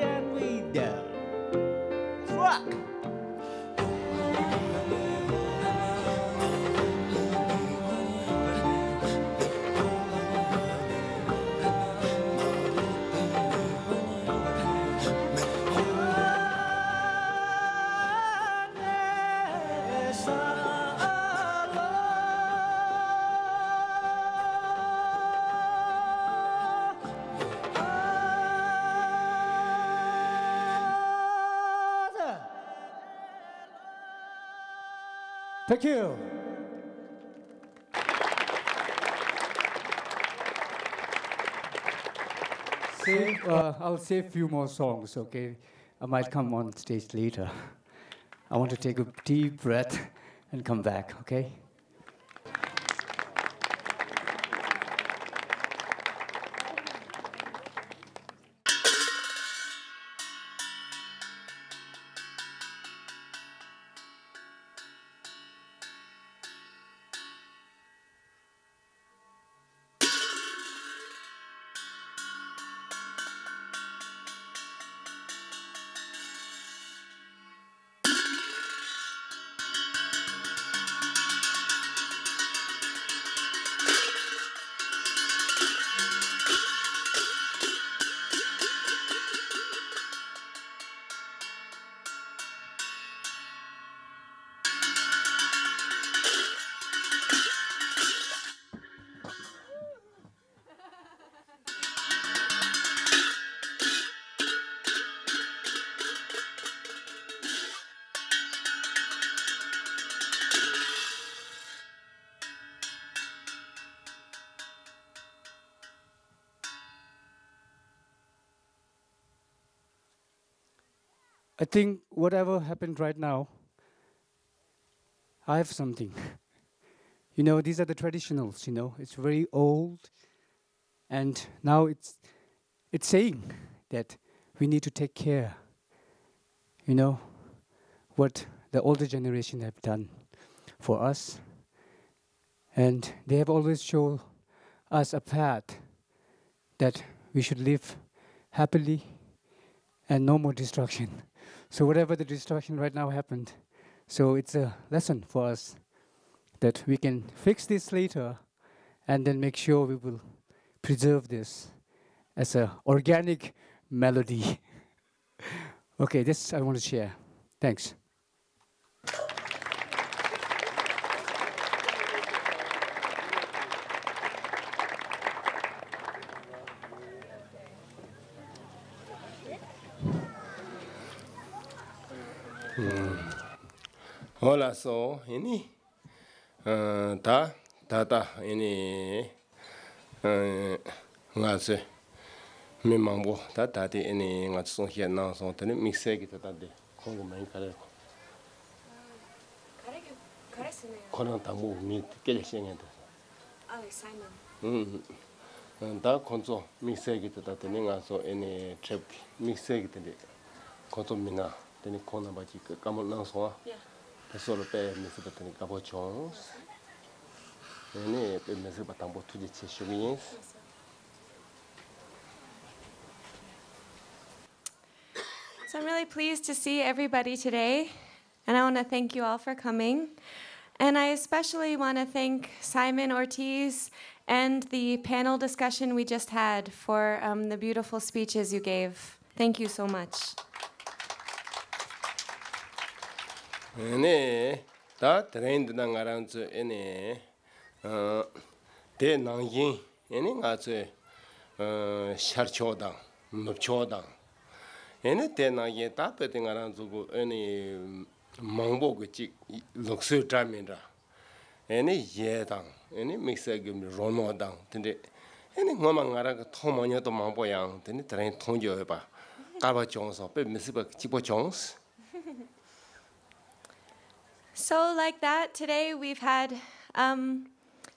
Speaker 7: and we down. Rock. Thank you. I'll save a few more songs, okay? I might come on stage later. I want to take a deep breath and come back, okay? I think whatever happened right now, I have something. You know, these are the traditionals, you know, it's very old. And now it's saying that we need to take care, you know, what the older generation have done for us. And they have always shown us a path that we should live happily and no more destruction. So whatever the destruction right now happened, so it's a lesson for us that we can fix this later and then make sure we will preserve this as an organic melody. Okay, this I want to share. Thanks.
Speaker 8: Hola, so ini ta ini ngase me mambo ta di ini ngat so hian na so tani mixe ki ta de kongo mai kare ko kare sene kono tamu mi ke le sene de Simon ta konzo mixe ki ta de nga so ini trip mixe ki de konzo mina tani kona ba ji ka kamol na so solo pe me se patani kabo chons ne pe me se patambo tuji che shugins.
Speaker 9: So I'm really pleased to see everybody today, and I want to thank you all for coming. And I especially want to thank Simon Ortiz and the panel discussion we just had for the beautiful speeches you gave. Thank you so much.
Speaker 8: 네, 다 트렌드나 가란츠 에네 대 나긴 에네 가츠 샤르초당 눕초당 에네 대 나긴 다 베팅 가란츠고 에네 망보그지 럭스 드라미라 에네 예당 에네 믹스금 로모당 근데 에네 뭐망가라 토모녀도 망보양 근데 트렌 통ጆ 봐 까바 종서 베 미스바 지보 종스.
Speaker 9: So like that, today we've had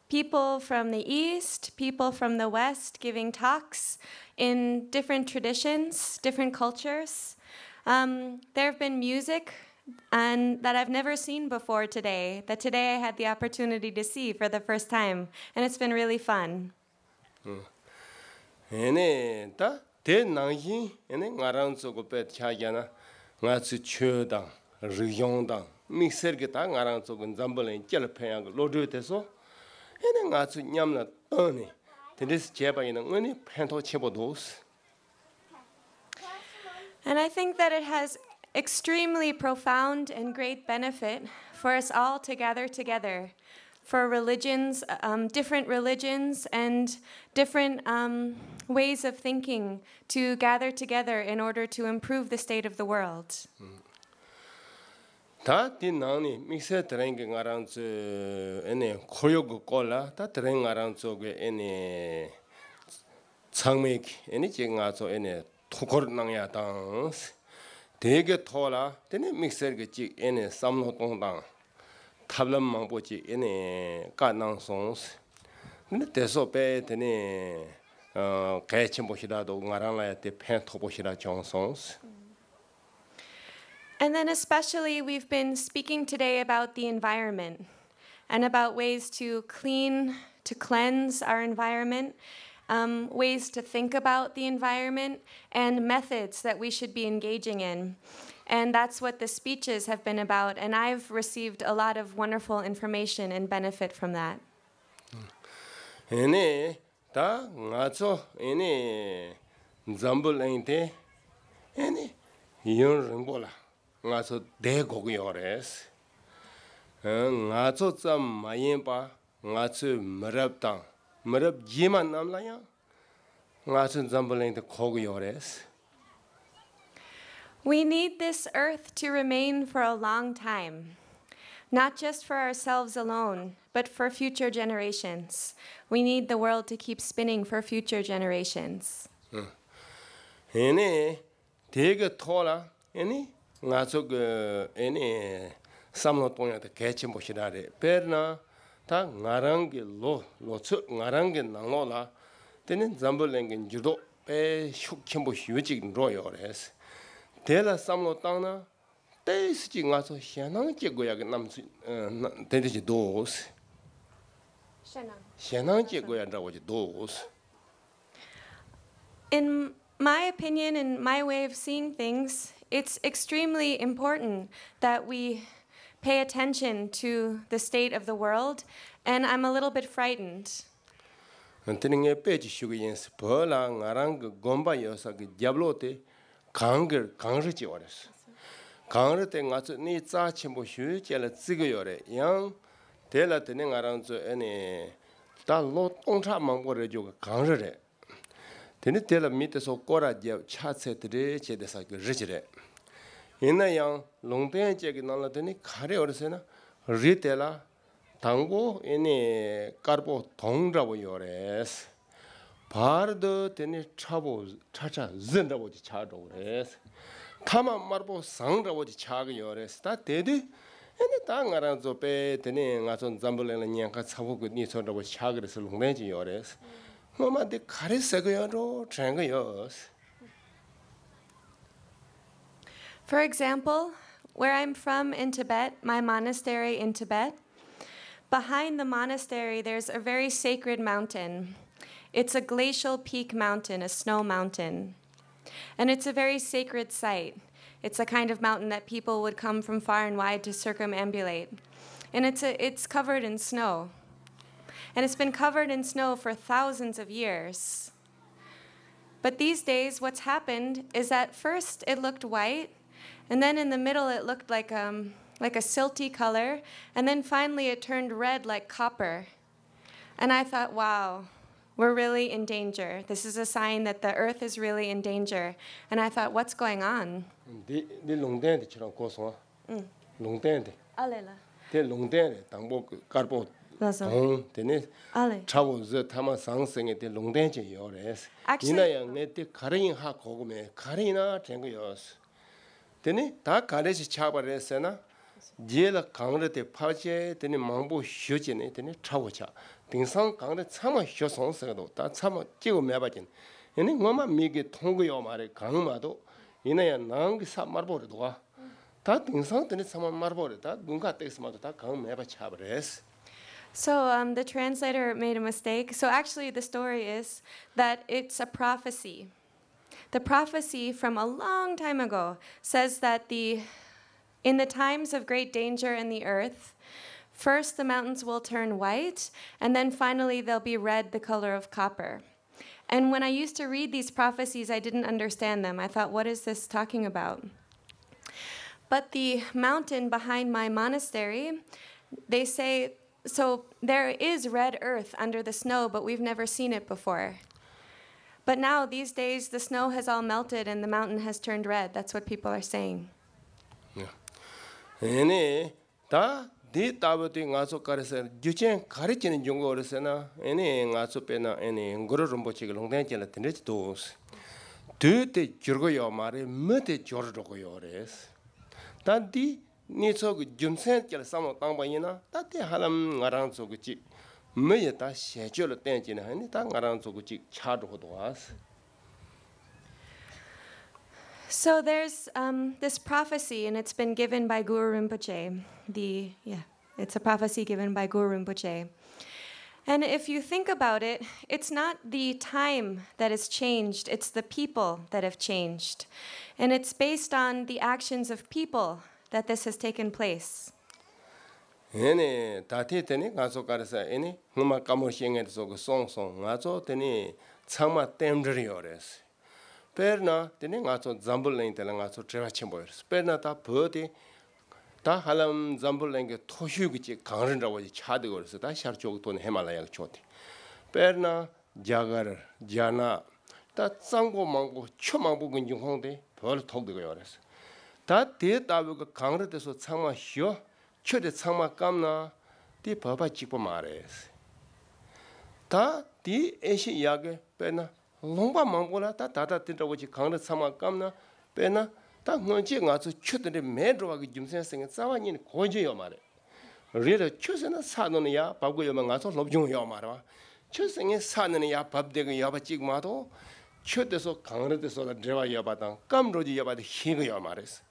Speaker 9: people from the East, people from the West giving talks in different traditions, different cultures. There have been music and that I've never seen before today, that today I had the opportunity to see for the first time, and it's been really fun.
Speaker 8: 네, 다 대낭히 네 ngaranzo pe chagyana ngatsu chödang ryongdang mixer ta ngaranzo gun zambolen jelpeng lodu teso ene ngatsu nyamna tone this jebaina ngani pento chebodos.
Speaker 9: And I think that it has extremely profound and great benefit for us all to gather together, for religions, different religions and different ways of thinking to gather together in order to improve the state of the world.
Speaker 8: 다 디나니 믹스 트랭게 ngaranzo ene khoyog kola 다 트랭 ngaranzo ge ene 창맥 ene 징아zo ene 토거낭야 당 되게 토라 되네 믹서게 지 ene 삼노 동당 탑람 망보지 ene 까낭송스 근데 대소 배 되네 개침 보시라도 ngaran라야 때 팬토 보시라 정송스.
Speaker 9: And then especially we've been speaking today about the environment and about ways to cleanse our environment, ways to think about the environment, and methods that we should be engaging in. And that's what the speeches have been about, and I've received a lot of wonderful information and benefit from that.
Speaker 8: ene 다 ngacho ene zambolente ene yon ngaso 대곡이어레스 ngaso 참 마yen바 ngaso 머럽당 머럽 지만 남라야 ngaso zambolente 곡이어레스.
Speaker 9: We need this earth to remain for a long time, not just for ourselves alone, but for future generations. We need the world to keep spinning for future generations.
Speaker 8: ene 되게 토라 ene ngaso ge any samlo tonya the catch moshirare perna ta ngarang ge lo chu ngarang ge nanglo la tenen zambuleng ge judo pe shuk chembo hyuji ro yores tela samlo tangna teisi ngaso hyanang je goya ge nam tedi dos hyanang je goya ra wo dos.
Speaker 9: In my opinion and my way of seeing things, it's extremely important that we pay attention to the state of the world, and I'm a little bit frightened.
Speaker 8: Anteninge page shugins pola ngarang gomba yosa ge diablote kangger kangri ores kangre te ngatsu ni za chimbo shu jela zigo yore yang tela tene ngarang zo ene da lo tongcha mangbo re jo kangre re tene tela mite so kora je cha che de je de sa ge rijire ina yang longden je ge nala tene khare oresena ri tela 당고 ene karbo tongrabo yores pardo tene chabo chacha zenrabo ji chado ores tama marbo sangrabo ji chaga yores ta dedi ene tangara zo pe tene ngason zambulena nyanka chabo ko ni sonrabo chaga res lungneji yores mama de kare sego yoro trenga yos.
Speaker 9: For example, where I'm from in Tibet, my monastery in Tibet, behind the monastery, there's a very sacred mountain. It's a glacial peak mountain, a snow mountain. And it's a very sacred site. It's a kind of mountain that people would come from far and wide to circumambulate. And it's covered in snow. And it's been covered in snow for thousands of years. But these days, what's happened is that first it looked white, and then in the middle it looked like a silty color, and then finally it turned red like copper. And I thought, wow, we're really in danger. This is a sign that the earth is really in danger. And I thought, what's going on?
Speaker 8: Jela kangre te pache tene mangbo hyojene tene chawocha dingsang kangre chama hyosong sedo ta chama jigo mebajen ene ngoma mige tonggo mare kangmado inaya nang sa marbore doa ta dingsang tene chama marbore ta nunga texmado ta kang meba chabres.
Speaker 9: So the translator made a mistake. So actually the story is that it's a prophecy. The prophecy from a long time ago says that in the times of great danger in the earth, first the mountains will turn white, and then finally they'll be red, the color of copper. And when I used to read these prophecies, I didn't understand them. I thought, what is this talking about? But the mountain behind my monastery, they say, so there is red earth under the snow, but we've never seen it before. But now, these days, the snow has all melted and the mountain has turned red. That's what people are saying.
Speaker 8: ene ta di taboti ngaso karese juchen karichen jungo resena ene ngaso pena ene ngoro Rinpoche ge longden jela tenech dos de jurgo yo mare mete jordo go yores ta di ni so ge jumsen jela samo tangba yina ta te halam ngarang so ge ji me ta shejo le ten jina ene ta ngarang so ge ji chado go dos.
Speaker 9: So there's this prophecy, and it's been given by Guru Rinpoche. It's a prophecy given by Guru Rinpoche. And if you think about it, it's not the time that has changed, it's the people that have changed. And it's based on the actions of people that this has taken place.
Speaker 8: ene dati tene ngaso karesa ene ngma kamor shenge so go song ngaso tene chama temdri yores. Perna tene ngaso zambul leng tela ngaso treva chemboyers perna ta bodi ta halam zambul leng ge toshu gi 강른 rawo ji chade gorse ta shar chog ton himalaya choti perna jagar jana ta sanggo manggo chomangbo gun jung hongde bol thog de yores ta de tabu ge 강른 deso changma hyo chode changma kamna ti baba chikpo mares ta di eshi yage perna 롱바 망고라 다 다다 뜬다고 지 강르 삼아 감나 빼나 다 뭔지 가서 추들이 매로하게 김선생이 싸워니 고지요 말에 리더 추선은 사는이야 바고요만 가서 롭중요 말아 추생이 사는이야 밥되고 여바 찍마도 추대서 강르대서 드와 여바당 깜로지 여바도 희고요 말했어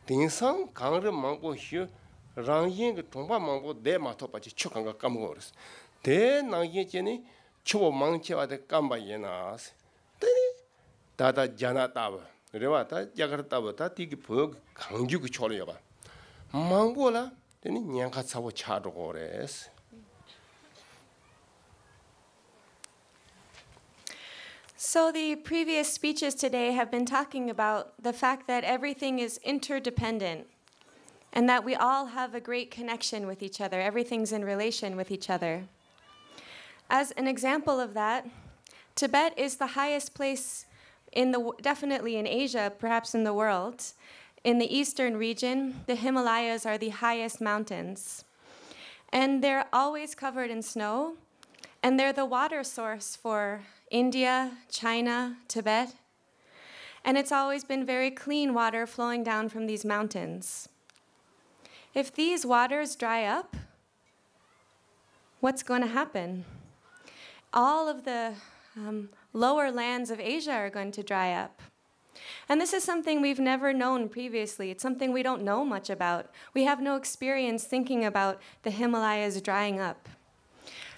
Speaker 8: 등상 강르 망고 휴 랑인 그 동바 망고 내 마토바지 추강가 까먹어 그랬어 대 나기제니 추보 망치와데 깜바예나스 때니 다다 자나따바 그래와다 야가르따바다 디기 버 강주기 초려봐 망고라 되니 냥가 사고 차로 그랬어.
Speaker 9: So the previous speeches today have been talking about the fact that everything is interdependent and that we all have a great connection with each other. Everything's in relation with each other. As an example of that, Tibet is the highest place definitely in Asia, perhaps in the world. In the eastern region, the Himalayas are the highest mountains. And they're always covered in snow, and they're the water source for India, China, Tibet. And it's always been very clean water flowing down from these mountains. If these waters dry up, what's going to happen? All of the lower lands of Asia are going to dry up. And this is something we've never known previously. It's something we don't know much about. We have no experience thinking about the Himalayas drying up.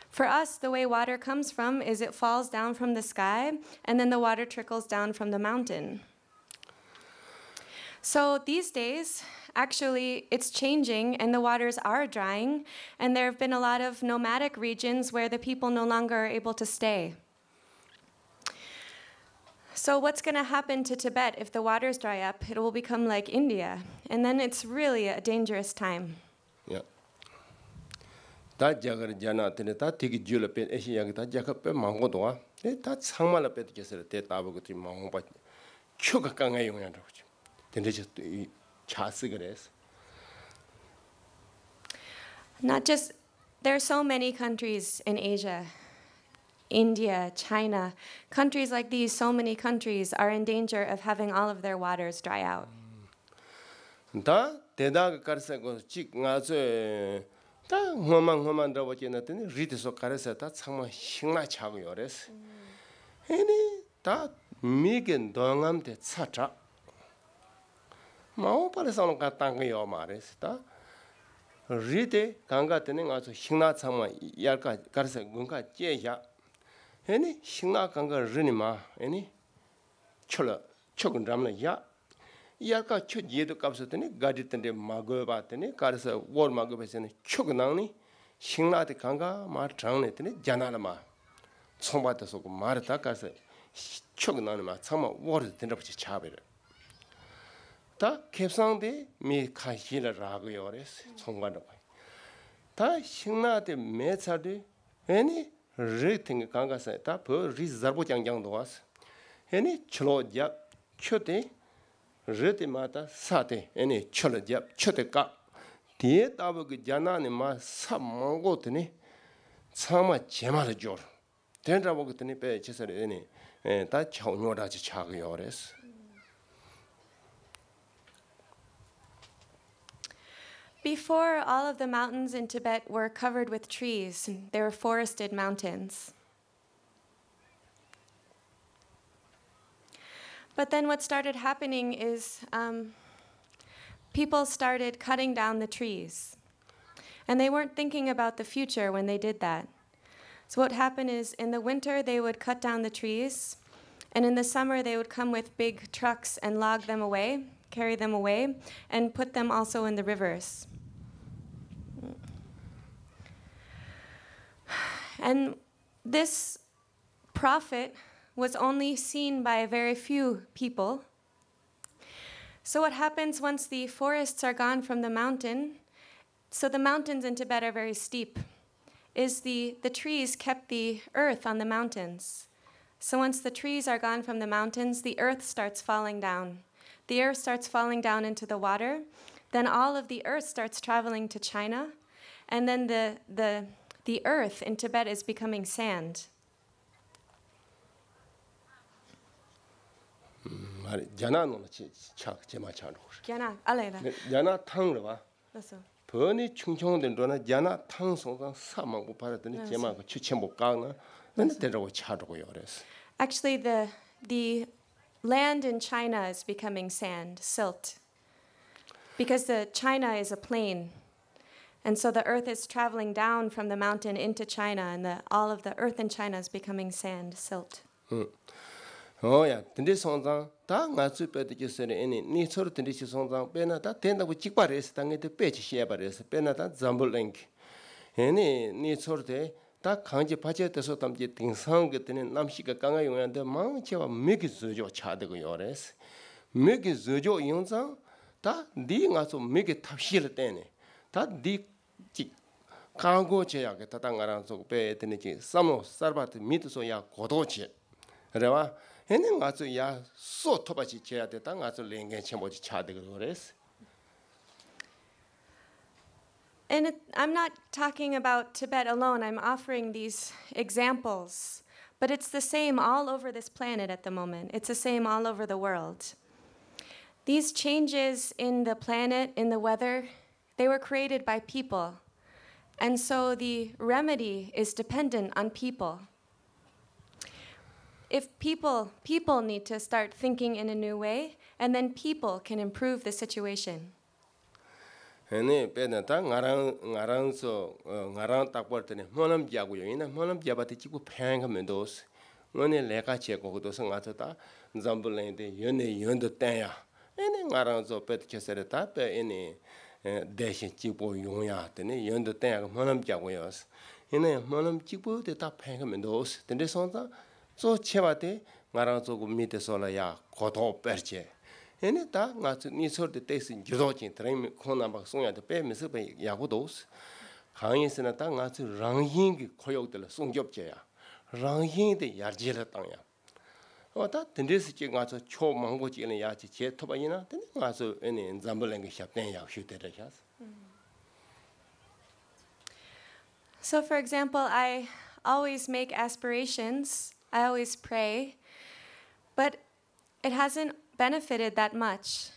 Speaker 9: For us, the way water comes from is it falls down from the sky, and then the water trickles down from the mountain. So these days, actually, it's changing, and the waters are drying, and there have been a lot of nomadic regions where the people no longer are able to stay. So what's going to happen to Tibet if the waters dry up? It will become like India, and then it's really a dangerous time.
Speaker 8: Yeah. 다 자가를 자나한테 다 되게 줄을 뺀 에시야가 다 자가 뺀 망고도와 다 상말을 뺏겨서 대 따보고 좀 망고바 추가 강에 용량으로 근데 저 차스 그래서
Speaker 9: Not just there are so many countries in Asia. India, China, countries like these, so many countries are in danger of having all of their waters dry out.
Speaker 8: 다 대다가 가르사고 직 가서 다 허망 더버지나더니 리드서 가르사 다 정말 신나 차고 요래서 애니 다 미겐 동암대 차차 마오 발에서는 갔던 거요 말했어 다 리드 강가더니 가서 신나 정말 yar가 가르사 뭔가 제야 애니 신나 강가 르니마 애니 철러 초근 잠나야 yarka 초 예도 값었더니 가디던데 마고바더니 가르서 월 마고베서는 초근나니 신나데 강가 마 장네더니 자나라마 총바다서 그 말다 가서 초근나니 마 참마 월을 된다부지 차베를 다 캡상데 미 카시라라고요레스 총관도 다 신나데 메차데 애니 레팅 강가서 다버 리자르보 장장도 왔어 애니 철로야 초데 Retimata sate any cholajap choteka. The Tabu Janani ma samangotini Sama Chemalajor. Then Rabogotini pay Cesare any that Chaunoda Chagores.
Speaker 9: Before, all of the mountains in Tibet were covered with trees. They were forested mountains. But then what started happening is people started cutting down the trees. And they weren't thinking about the future when they did that. So what happened is in the winter, they would cut down the trees. And in the summer, they would come with big trucks and log them away, carry them away, and put them also in the rivers. And this profit was only seen by very few people. So what happens once the forests are gone from the mountain, so the mountains in Tibet are very steep, is the trees kept the earth on the mountains. So once the trees are gone from the mountains, the earth starts falling down. The earth starts falling down into the water, then all of the earth starts traveling to China, and then the earth in Tibet is becoming sand.
Speaker 8: 말이 야나노는 제마 차로.
Speaker 9: Gyana, alela.
Speaker 8: 야나 탕으로 봐.
Speaker 9: That's
Speaker 8: 번이 충청된 거는 야나 탕송상 사망고 받았더니 제마 그 추천 못 가나. 근데 데려고 차로고요. 그래서.
Speaker 9: Actually, the land in China is becoming sand, silt, because the China is a plain, and so the earth is traveling down from the mountain into China, and all of the earth in China is becoming sand, silt.
Speaker 8: 야, 근데 성장 다 가서 빼듯이서는 아니 니 서로 근데시 성장 빼나 다 된다고 직발해서 당에도 빼지 시해버려서 빼나 다 잠불랭기 아니 니 서로대 다 강제 파지에서 담지 등상 그때는 남시가 강아 용한데 망치와 맥이 저저 차되고 요래서 맥이 저저 영상 다니 가서 맥이 탑실 때네 다니 강고 제약에 다 당가라서 빼더니 삼로 살바트 미드소야 고도치 그래와 얘는 가서 야 소토바지 제야 됐다 가서 랭게 첨보지 차되고 그랬어.
Speaker 9: And I'm not talking about Tibet alone. I'm offering these examples, but it's the same all over this planet at the moment. It's the same all over the world. These changes in the planet, in the weather, they were created by people. And so the remedy is dependent on people. If people need to start thinking in a new way, and then people can improve the situation.
Speaker 8: 아니 빼나다 나랑서 나랑 딱 볼때네 뭐는 비하고요. 이나 뭐는 비하바티 찍고 팽하면도 뭐네 내가 제고 그도서 가서다 잠불랭데 연도 때야. 아니 나랑서 빼트케서다 빼니 대신 찍고 용야 되네 연도 때야 뭐는 비하고요. 이네 뭐는 찍고 다 팽하면도 근데 선다 저 체바데 나랑서 그 밑에서라야 고도 빼르제 얘네 다 가서 니 서로 때스 주도진 드림 코나 막 송야도 빼면서 배 야구도스 강에서는 다 가서 랑힌기 고역들 송겹제야 랑힌데 야지를 땅야 어다 든데스 지 가서 초망고지는 야지 제토바이나 든 가서 얘네 잠불랭게 샵된 약슈데라샤.
Speaker 9: So for example, I always make aspirations. I always pray, but it hasn't benefited that much.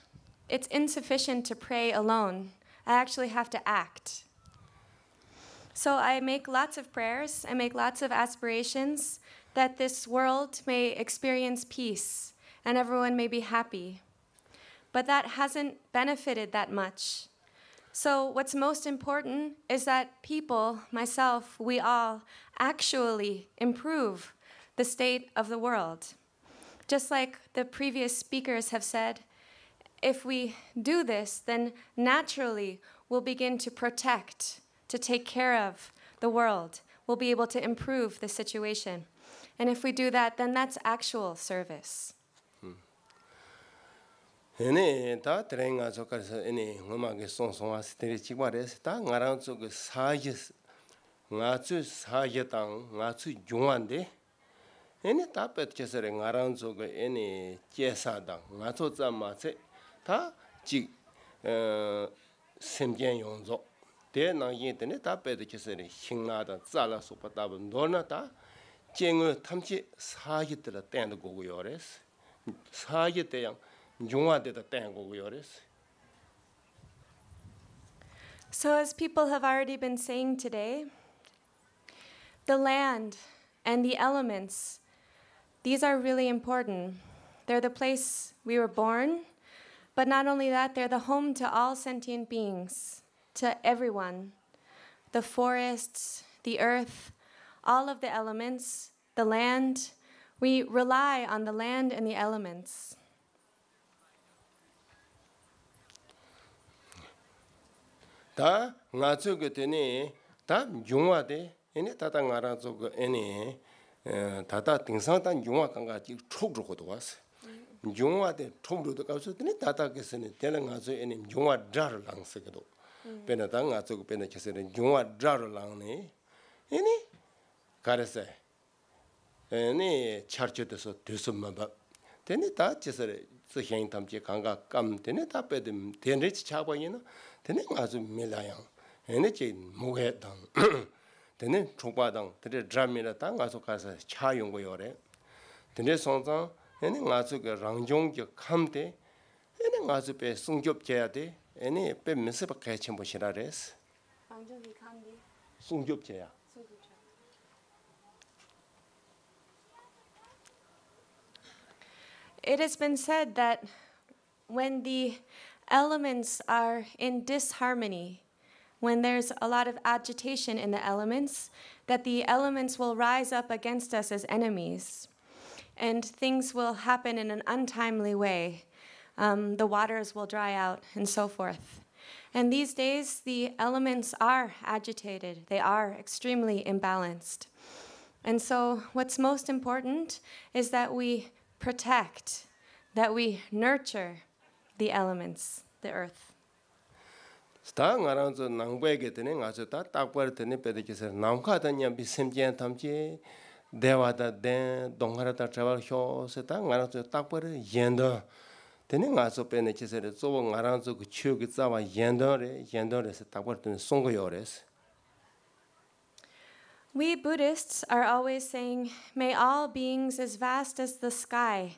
Speaker 9: It's insufficient to pray alone. I actually have to act. So I make lots of prayers, I make lots of aspirations that this world may experience peace and everyone may be happy. But that hasn't benefited that much. So what's most important is that people, myself, we all actually improve the state of the world. Just like the previous speakers have said, if we do this, then naturally we'll begin to protect, to take care of the world. We'll be able to improve the situation. And if we do that, then that's actual service.
Speaker 8: 얘네 다 드랭가 저까서 얘네 음악에 송송아 스테리 지과레스 다 나랑 저그 사지 나주 사제당 나주 용한데 얘네 다 뺏겨서래 나랑 저거 얘네 제사당 나주 잠마세 다지 semgen 용조 대나이에네 다 뺏겨서래 힘나다 잘라서 받아본 너나다 쟁을 탐지 사기들아 땡도 고고요레스 사기 때양 용화되다 땡고고요레스.
Speaker 9: So as people have already been saying today, the land and the elements, these are really important. They're the place we were born, but not only that, they're the home to all sentient beings, to everyone. The forests, the earth, all of the elements, the land, we rely on the land and the elements.
Speaker 8: 다 나저 그때니 다 용화돼 얘네 다다 나라서 그 애니 다다 등산단 용화 간가지 촉으로도 왔어 용화돼 촉으로도 가서 근데 다다 그서는 대는 가서 애니 용화 자를 랑서도 베나다 나저 그 베나 계서는 용화 자를 랑네 애니 가르세 애니 차르쳐서 되서만 봐 되네 다 제서래 저행 담지 간가 감 되네 다 빼든 되네 차바이나 되네 아주 밀라양 에너지 무게당 되네 초바당 되네 드라미라 땅 가서 가서 차 연구요래 되네 성장 Any ngazu ke rangjong ke kamte, any ngazu pe sungjop jayade, any pe misapa kachimbo shirares. Sungjop jaya.
Speaker 9: It has been said that when the elements are in disharmony, when there's a lot of agitation in the elements, that the elements will rise up against us as enemies, and things will happen in an untimely way. The waters will dry out, and so forth. And these days, the elements are agitated. They are extremely imbalanced. And so what's most important is that we protect, that we nurture the elements, the earth.
Speaker 8: Sta ngarang zo nangbae ge tene ngaso ta takpar tene pede kese namkha ta nyam bi semjen tamche dewa da den donghara ta travel sho se ta ngarang zo takpar yendo tene ngaso pene kese re zo ngarang zo ku chu ge zawa yendo re se takpar tene songo yores.
Speaker 9: We Buddhists are always saying, may all beings as vast as the sky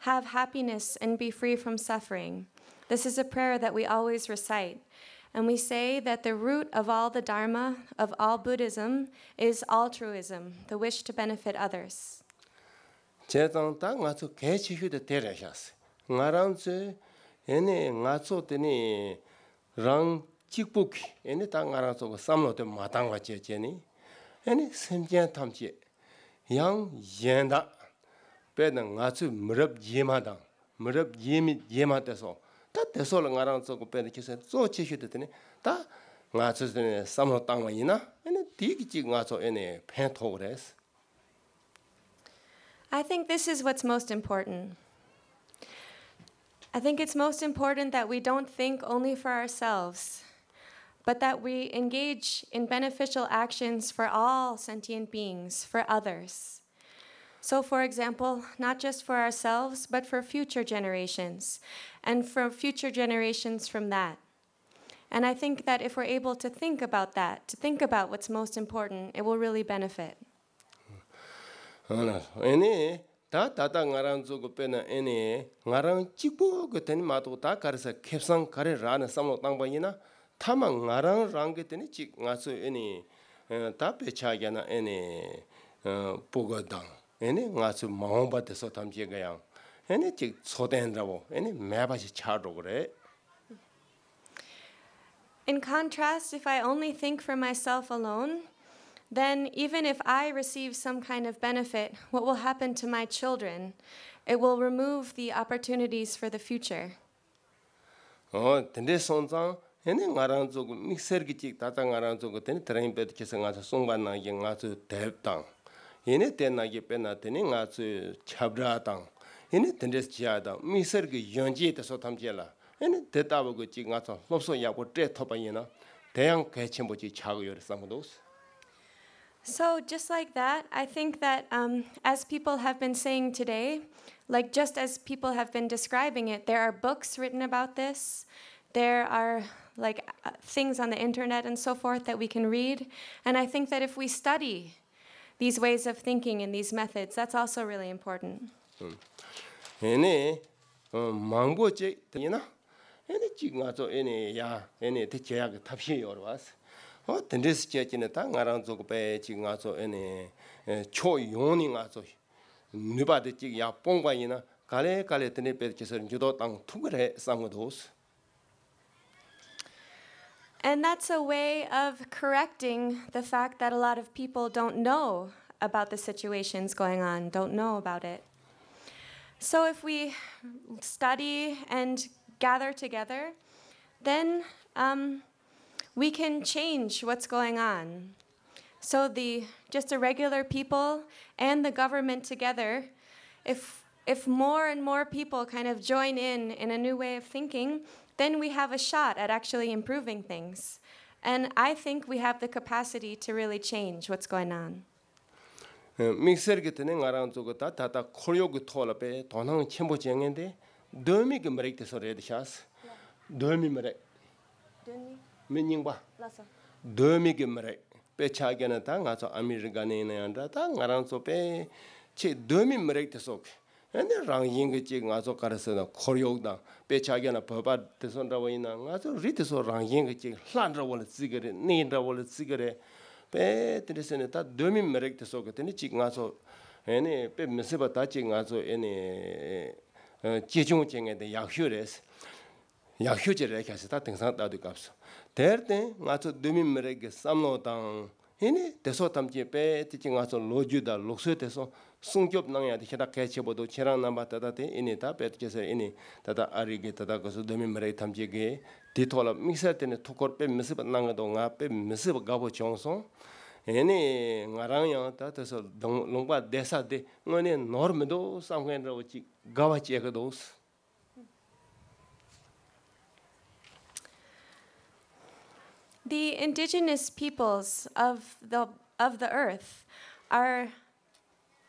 Speaker 9: have happiness and be free from suffering. This is a prayer that we always recite. And we say that the root of all the Dharma, of all Buddhism, is altruism, the wish to benefit others.
Speaker 8: 제당 딱 ngaso 개치 휴대 데려샤스. ngaranze ene ngaso tene 랑 직북 ene 딱 ngaran서 삼로데 마당과 제제니 ene semjen 탐지 양 yen다 배는 ngaso 무럽 예마당 무럽 예마돼서 다 대소를 ngaran서 그 배는 계속 쪼치 휴대더니 다 ngaso는 삼로 땅만이나 ene 디기지 ngaso ene 팬토그레스.
Speaker 9: I think this is what's most important. I think it's most important that we don't think only for ourselves, but that we engage in beneficial actions for all sentient beings, for others. So, for example, not just for ourselves, but for future generations, and for future generations from that. And I think that if we're able to think about that, to think about what's most important, it will really benefit.
Speaker 8: ene 다 ngaran zo go pena ene ngaran chipo go teni ma to ta karsa khepsang kare ran samlo tang ba yina tama ngaran rang ge teni chi ngaso ene ta pecha yana ene pogodang ene ngaso maomba de so tamje ga yang ene chi choden rabo ene meba chi charo gore.
Speaker 9: In contrast, if I only think for myself alone, then even if I receive some kind of benefit, what will happen to my children? It will remove the opportunities for the future.
Speaker 8: 근데 손상 ene ngaran zo go mixer gi chi ta ngaran zo go teni train bed kesa ngaso songban na ge ngaso debtang ene tena ge pena teni ngaso chabra tang ene tendes chia da mixer gi yonji de so tamjela ene detawo go chi ngaso lobso ya go tre thoba yina 대양 개침보지 차고 요 samdos.
Speaker 9: So just like that, I think that as people have been saying today, like just as people have been describing it, there are books written about this. There are like things on the internet and so forth that we can read. And I think that if we study these ways of thinking and these methods, that's also really important.
Speaker 8: 얘네 망보제 되나? 얘네 지금 가서 얘네 야 얘네 대체야 탑시 여러 왔어. tendes chechine ta ngarang zo pe chi nga so ene cho yoni nga so nuba de chi ya pongwa ina kale tene pe che ser judo tang thugre samgodos.
Speaker 9: And that's a way of correcting the fact that a lot of people don't know about the situations going on, don't know about it. So if we study and gather together, then we can change what's going on. So just the regular people and the government together, if more and more people kind of join in a new way of thinking, then we have a shot at actually improving things. And I think we have the capacity to really change what's going on.
Speaker 8: 믹서기 때문에 ngaran zo ta ta khoyo gu thola pe tonang chembo jengende domi ge merek te sore de chas domi merek menyingba domi ge merek pe chagena ta nga so america ne ne anda ta ngaran so pe che domi merek te sok ene rang ying ge nga zo karase na khoryog da pe chagya na baba de son ra wina nga zo rit so rang ying ge hlan ra wol zigere ni ra wol zigere pe tresene ta 2000 merek de so ge tene chi nga zo ene pe meseba ta chi nga zo ene ji중 jenge de yakhu res yakhu je re kase ta tengsan da du kapso der de nga zo 2000 merek ge samno dang ene deso tamje pe ti nga zo loju da lokso de so sungkyop nangya de heda kache bodo cherang namba tada te ini ta pet kese ini tada ari ge tada ko so demi mere tamje ge di thola mixer tene thukor pe mesib nang do nga pe mesib gabo chongso ini ngarang ya ta so longba desa de ngone norm do samgen ro chi gawa che ge dos.
Speaker 9: The indigenous peoples of the earth are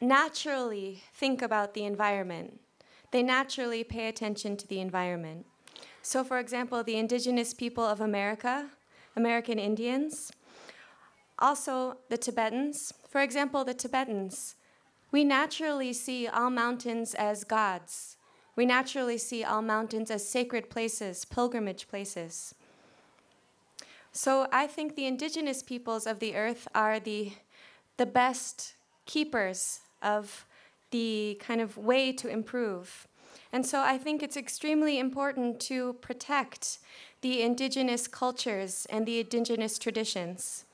Speaker 9: naturally think about the environment. They naturally pay attention to the environment. So, for example, the indigenous people of America, American Indians, also the Tibetans. For example, the Tibetans, we naturally see all mountains as gods. We naturally see all mountains as sacred places, pilgrimage places. So I think the indigenous peoples of the earth are the best keepers of the kind of way to improve. And so I think it's extremely important to protect the indigenous cultures and the indigenous traditions.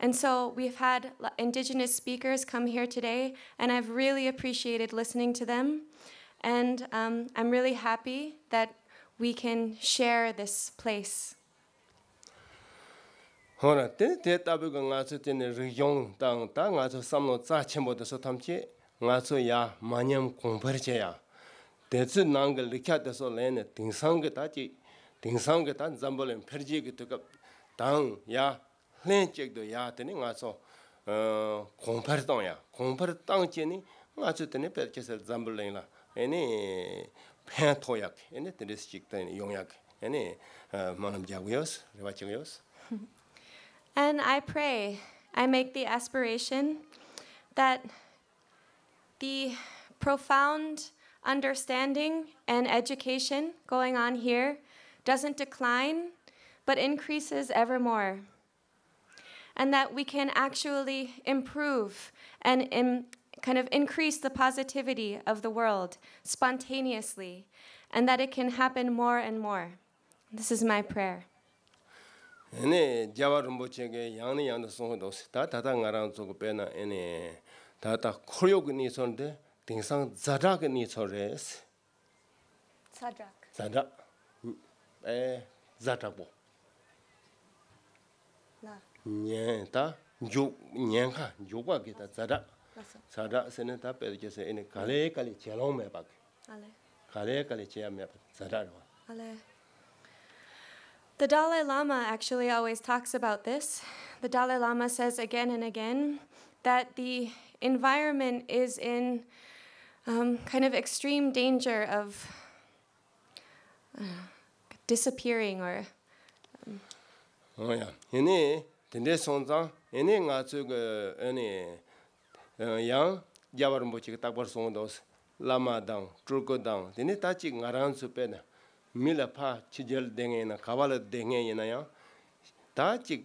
Speaker 9: And so we've had indigenous speakers come here today, and I've really appreciated listening to them. And I'm really happy that we can share this place.
Speaker 8: Hora te tabu ga nga chu ten ryong tang ta nga chu samno cha chembo de so tamche nga chu ya manyam kongpar che ya de chu nang ge likya de so len ding sang ge ta zambol perji ge to dang ya len chek do ya te ni nga chu kongpar tong ya kongpar tang che ni nga chu te ne per che se zambol len la ene pen to yak ene te des chik ten yong yak ene manam jaguyos rewa chiguyos.
Speaker 9: And I pray, I make the aspiration that the profound understanding and education going on here doesn't decline, but increases ever more. And that we can actually improve and kind of increase the positivity of the world spontaneously, and that it can happen more and more. This is my prayer.
Speaker 8: ene Java Rinpoche ge yang yang de song do ta ta ngarang zo pe na ene ta khoryog ni son de tingsang zada ge ni so res zada zada bo
Speaker 9: la
Speaker 8: nye ta ju nyen kha ju ba ge ta zada se ne ta pe ge se ene kale chelong me ba kale che me zada ro
Speaker 9: ale. The Dalai Lama actually always talks about this. The Dalai Lama says again and again that the environment is in kind of extreme danger of disappearing or.
Speaker 8: Oh yeah. Ene tende sonza ene nga chu ge ene yang Java Rinpoche ge takbar song dos lama dang Tulku dang tene ta chi ngarang chu pe na mila pa chijel denge na kawala denge na ya ta chi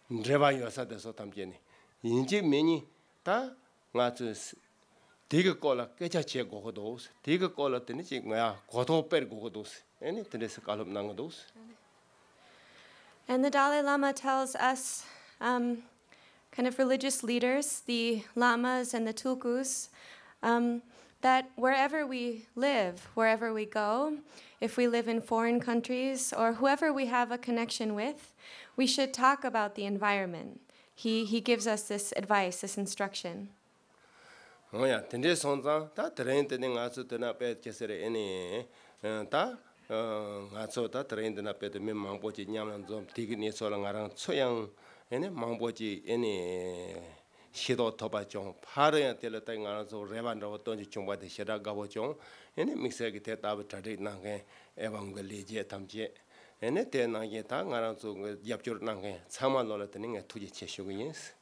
Speaker 8: dreva yo sa de so tam je ni inji meni ta nga chu diga kola kecha che go go dos diga kola tene chi nga go do per go go dos ene tene se kalop nang dos.
Speaker 9: And the Dalai Lama tells us kind of religious leaders, the lamas and the tulkus, that wherever we live, wherever we go, if we live in foreign countries or whoever we have a connection with, we should talk about the environment. He gives us this advice, this instruction.
Speaker 8: Oh yeah, tende sonza ta train tene nga chu tena pe chesere ene ta nga chu ta train tena pe me mangpo chi nyam nan zom tig ni so la ngarang choyang ene mangpo chi ene 시도 토바종 파르야 텔레타 ngaranso revanro tonji chungba de sheda gabo chong ene mixer ge te tab tade nangge evangeli je tamje ene te nangge ta ngaranso yapchur nangge chama lola tene nge tuji cheshugo yes.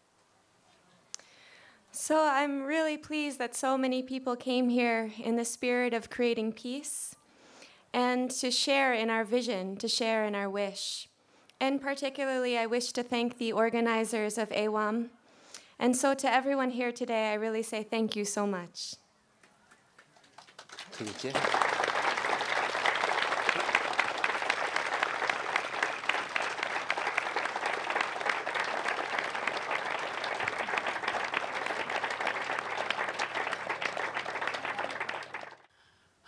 Speaker 9: So I'm really pleased that so many people came here in the spirit of creating peace and to share in our vision, to share in our wish. And particularly, I wish to thank the organizers of AWAM. And so to everyone here today, I really say thank you so much.
Speaker 8: Thank you.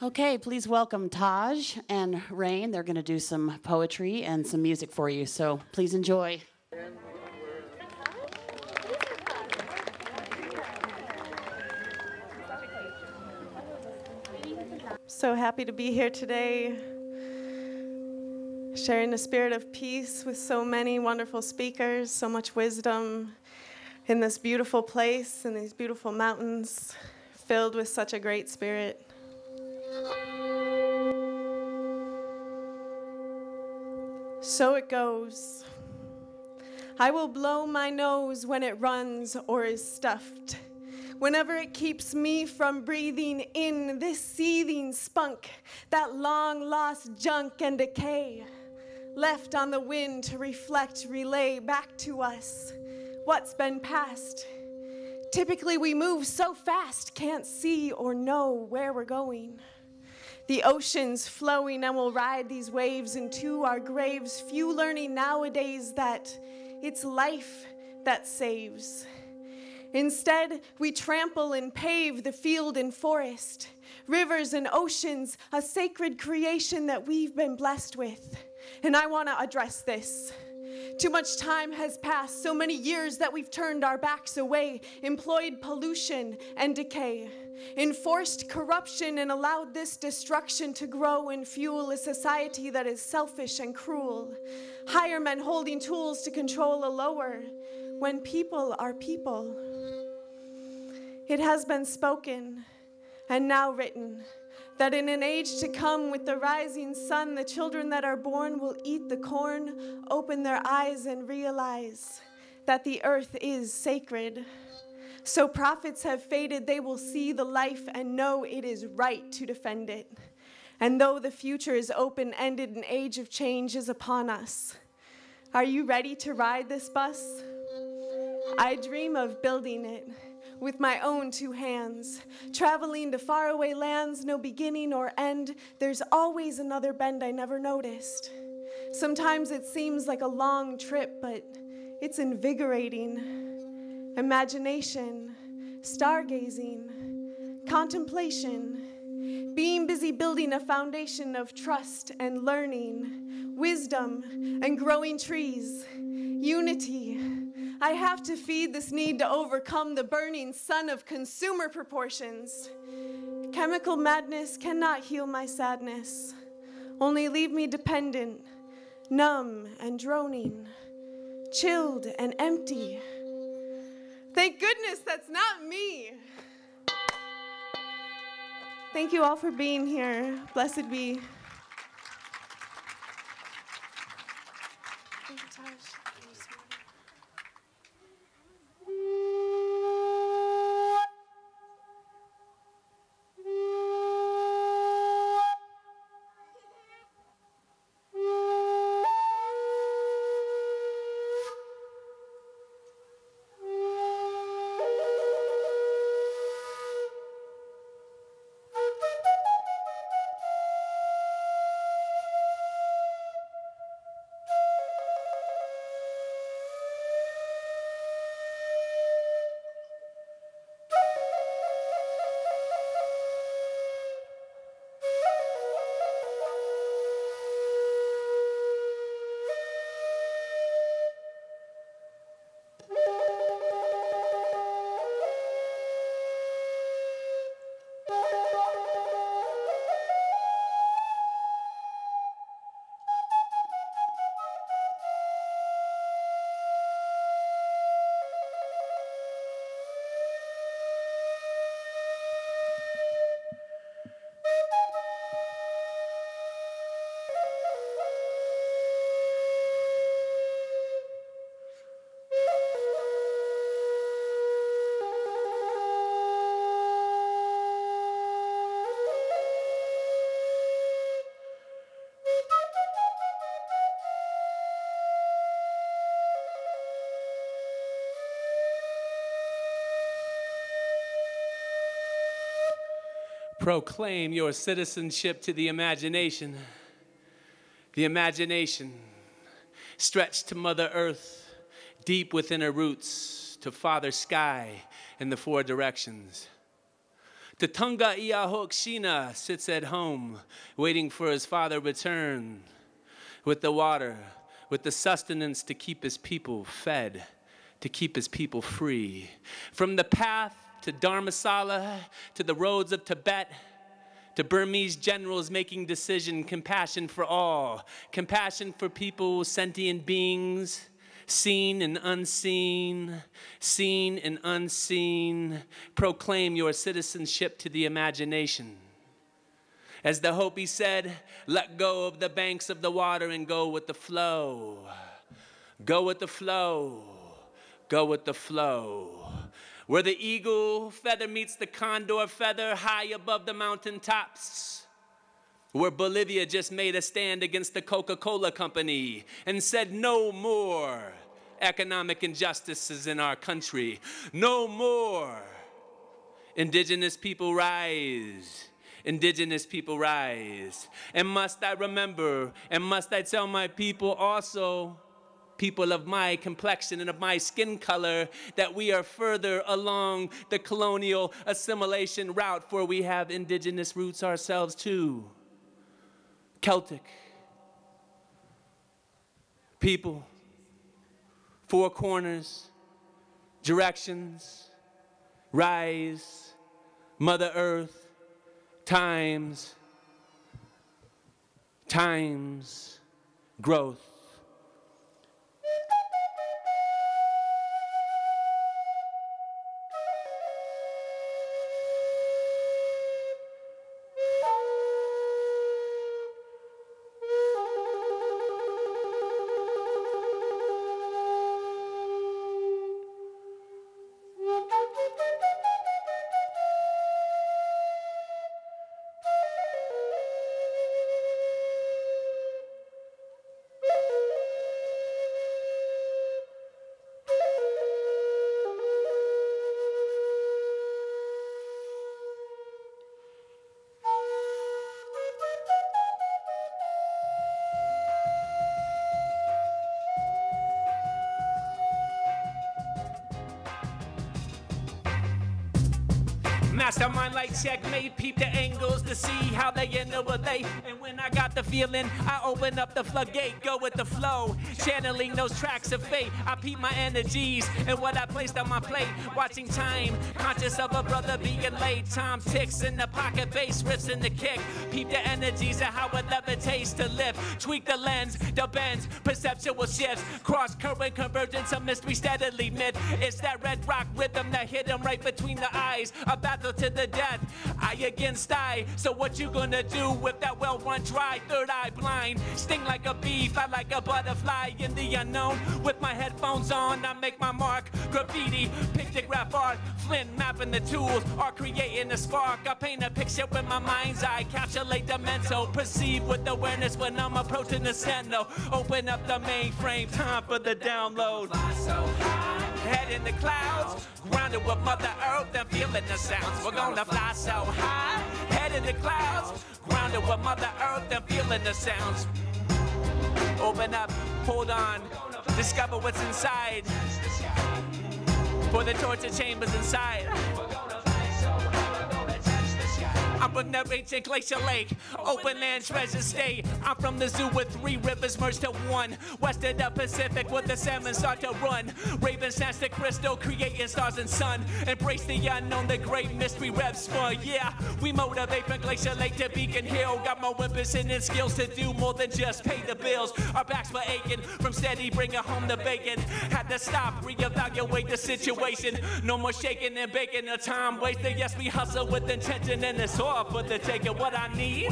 Speaker 10: Okay, please welcome Tahj and Rain. They're going to do some poetry and some music for you, so please enjoy.
Speaker 11: So happy to be here today, sharing the spirit of peace with so many wonderful speakers, so much wisdom in this beautiful place, in these beautiful mountains, filled with such a great spirit. So it goes. I will blow my nose when it runs or is stuffed. Whenever it keeps me from breathing in this seething spunk, that long-lost junk and decay, left on the wind to reflect, relay back to us what's been past. Typically we move so fast, can't see or know where we're going. The ocean's flowing and we'll ride these waves into our graves, few learning nowadays that it's life that saves. Instead, we trample and pave the field and forest, rivers and oceans, a sacred creation that we've been blessed with. And I want to address this. Too much time has passed, so many years that we've turned our backs away, employed pollution and decay, enforced corruption and allowed this destruction to grow and fuel a society that is selfish and cruel. Higher men holding tools to control a lower, when people are people. It has been spoken and now written that in an age to come with the rising sun, the children that are born will eat the corn, open their eyes and realize that the earth is sacred. So prophets have faded, they will see the life and know it is right to defend it. And though the future is open-ended, an age of change is upon us. Are you ready to ride this bus? I dream of building it with my own two hands, traveling to faraway lands, no beginning or end. There's always another bend I never noticed. Sometimes it seems like a long trip, but it's invigorating. Imagination, stargazing, contemplation, being busy building a foundation of trust and learning, wisdom and growing trees, unity. I have to feed this need to overcome the burning sun of consumer proportions. Chemical madness cannot heal my sadness, only leave me dependent, numb and droning, chilled and empty. Thank goodness that's not me. Thank you all for being here. Blessed be. Thank you, Tahj.
Speaker 1: Proclaim your citizenship to the imagination. The imagination stretched to Mother Earth, deep within her roots, to Father Sky in the four directions. Tatunga Iahokshina sits at home, waiting for his father return, with the water, with the sustenance to keep his people fed, to keep his people free. From the path to Dharmasala, to the roads of Tibet, to Burmese generals making decision, compassion for all, compassion for people, sentient beings, seen and unseen, seen and unseen. Proclaim your citizenship to the imagination. As the Hopi said, let go of the banks of the water and go with the flow. Go with the flow. Go with the flow. Where the eagle feather meets the condor feather high above the mountaintops. Where Bolivia just made a stand against the Coca-Cola company and said no more economic injustices in our country. No more. Indigenous people rise. Indigenous people rise. And must I remember, and must I tell my people also, people of my complexion and of my skin color, that we are further along the colonial assimilation route, for we have indigenous roots ourselves too. Celtic people, four corners, directions, rise, Mother Earth, times, growth. Mastermind like checkmate, peep the angles to see how they innovate. And when I got the feeling, I open up the floodgate, go with the flow, channeling those tracks of fate. I peep my energies and what I placed on my plate, watching time, conscious of a brother being late. Time ticks in the pocket, bass riffs in the kick. Peep the energies of how it levitates to lift. Tweak the lens, the bends, perceptual shifts. Cross current convergence of mystery steadily myth. It's that red rock rhythm that hit him right between the eyes. A battle to the death, eye against eye. So what you gonna do with that well run dry? Third eye blind, sting like a bee, fly like a butterfly in the unknown. With my headphones on, I make my mark. Graffiti, pictograph art, Flint mapping the tools, art creating a spark. I paint a picture with my mind's eye, capsulate the mental, perceive with awareness when I'm approaching the sentinel. Open up the mainframe, time for the download. Fly so high, head in the clouds, grounded with Mother Earth and feeling the sounds. We're gonna fly so high, head in the clouds, grounded with Mother Earth and feeling the sounds. Open up, hold on, discover what's inside. Pour the torture chambers inside. I'm from the ancient glacial lake, open land treasure state. I'm from the zoo with 3 rivers merged to one. West of the Pacific where the salmon start to run. Raven sense the crystal, creating stars and sun. Embrace the unknown, the great mystery reps for. Yeah, we motivate from glacial lake to Beacon Hill. Got more ambition and skills to do more than just pay the bills. Our backs were aching from steady bringing home the bacon. Had to stop, reevaluate the situation. No more shaking and baking, no time wasted. Yes, we hustle with intention and it's all for the taking. What I need,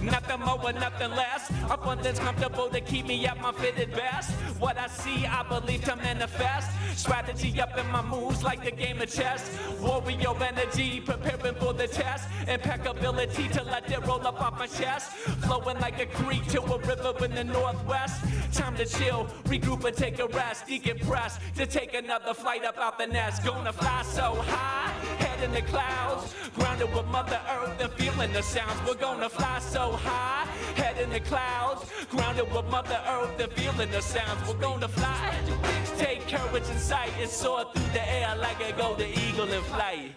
Speaker 1: nothing more, nothing less. Abundance comfortable to keep me at my fitted best. What I see, I believe to manifest. Strategy up in my moves like the game of chess. Warrior energy, preparing for the test. Impeccability to let it roll up off my chest. Flowing like a creek to a river in the northwest. Time to chill, regroup and take a rest. Decompress to take another flight up out the nest. Gonna fly so high, head head in the clouds, grounded with Mother Earth and feeling the sounds. We're gonna fly so high, head in the clouds, grounded with Mother Earth and feeling the sounds. We're gonna fly, take courage in sight and soar through the air like a golden eagle in flight.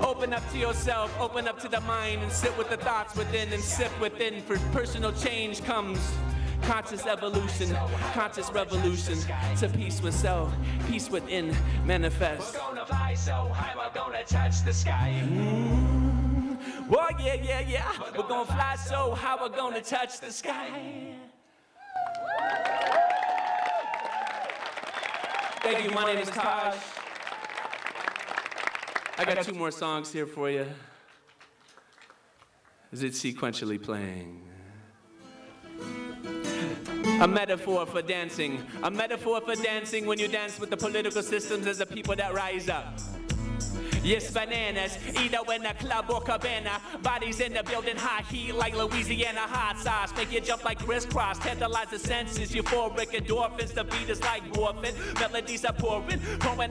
Speaker 1: Open up to yourself, open up to the mind, and sit with the thoughts within and sip within. For personal change comes conscious evolution, conscious revolution to peace with self, peace within manifest. We're gonna fly so high, we're gonna touch the sky. Oh yeah, yeah, yeah. We're gonna fly so high, we're gonna touch the sky. Thank you, my name is Tahj. I got 2 more songs here for you. Is it sequentially playing? A metaphor for dancing. A metaphor for dancing when you dance with the political systems as the people that rise up. Yes, bananas, either in a club or cabana. Bodies in the building, high heat like Louisiana hot sauce. Make you jump like crisscross, tantalize the senses. Euphoric endorphins, the beat is like morphine. Melodies are pouring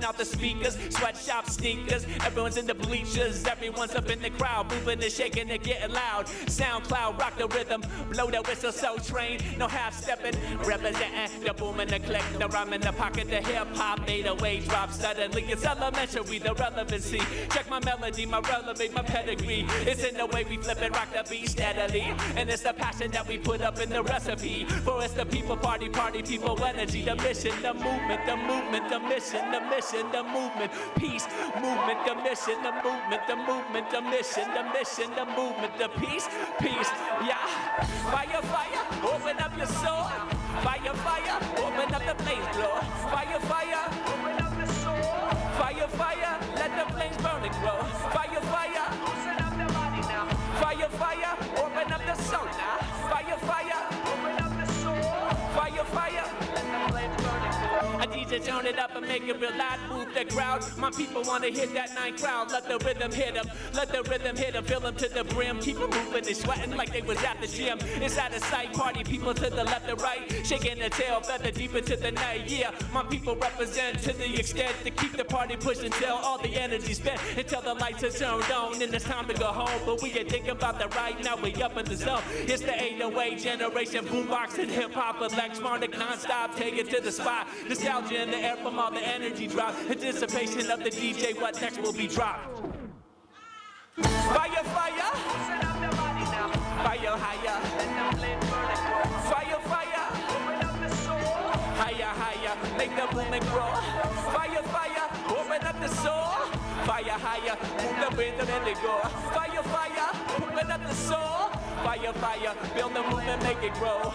Speaker 1: out the speakers. Sweatshop sneakers, everyone's in the bleachers. Everyone's up in the crowd, moving and shaking and getting loud. SoundCloud, rock the rhythm, blow the whistle so trained. No half-stepping, representing the boom and the click. The rhyme in the pocket, the hip-hop made a way drop suddenly. It's elementary, the relevancy. Check my melody, my relevate, my pedigree. It's in the way we flip and rock the beat steadily. And it's the passion that we put up in the recipe. For it's the people, party, people, energy. The mission, the movement, the movement, the mission, the mission, the movement. Peace, movement, the mission, the movement, the movement, the mission, the movement, the peace, yeah. Fire, fire, open up your soul. Fire, fire, open up the flames, glow. Fire, fire, open up the soul. Fire, fire, let the flames burn and grow. Fire, fire, loosen up the body now. Fire, fire, open up the soul now. Fire, fire, open up the soul. Fire, fire, let the flames burn and grow. I DJ turn it up and make it real loud, move the crowd. My people wanna hit that 9 crowd. Let the rhythm hit them, let the rhythm hit them. Fill them to the brim, keep them moving and sweating like they was at the gym. It's out of sight, party people to the left and right. Shaking the tail, feather deep into the night. Yeah, my people represent to the extent to keep the party pushing till all the energy's spent. Until the lights are turned on and it's time to go home. But we ain't thinking about the right now, we up in the zone. It's the 808 generation, boombox and hip-hop, electronic non-stop, take it to the spot. Nostalgia in the air from all the energy drop. Anticipation of the DJ, what next will be dropped. Fire, fire, loosen up the body now. Fire, higher, let the flame burn and grow. Fire, fire, open up the soul. Higher, higher, make the movement grow. Fire, fire, open up the soul. Fire, higher, move the rhythm and let go. Fire, fire, open up the soul. Fire, fire, build the movement, make it grow.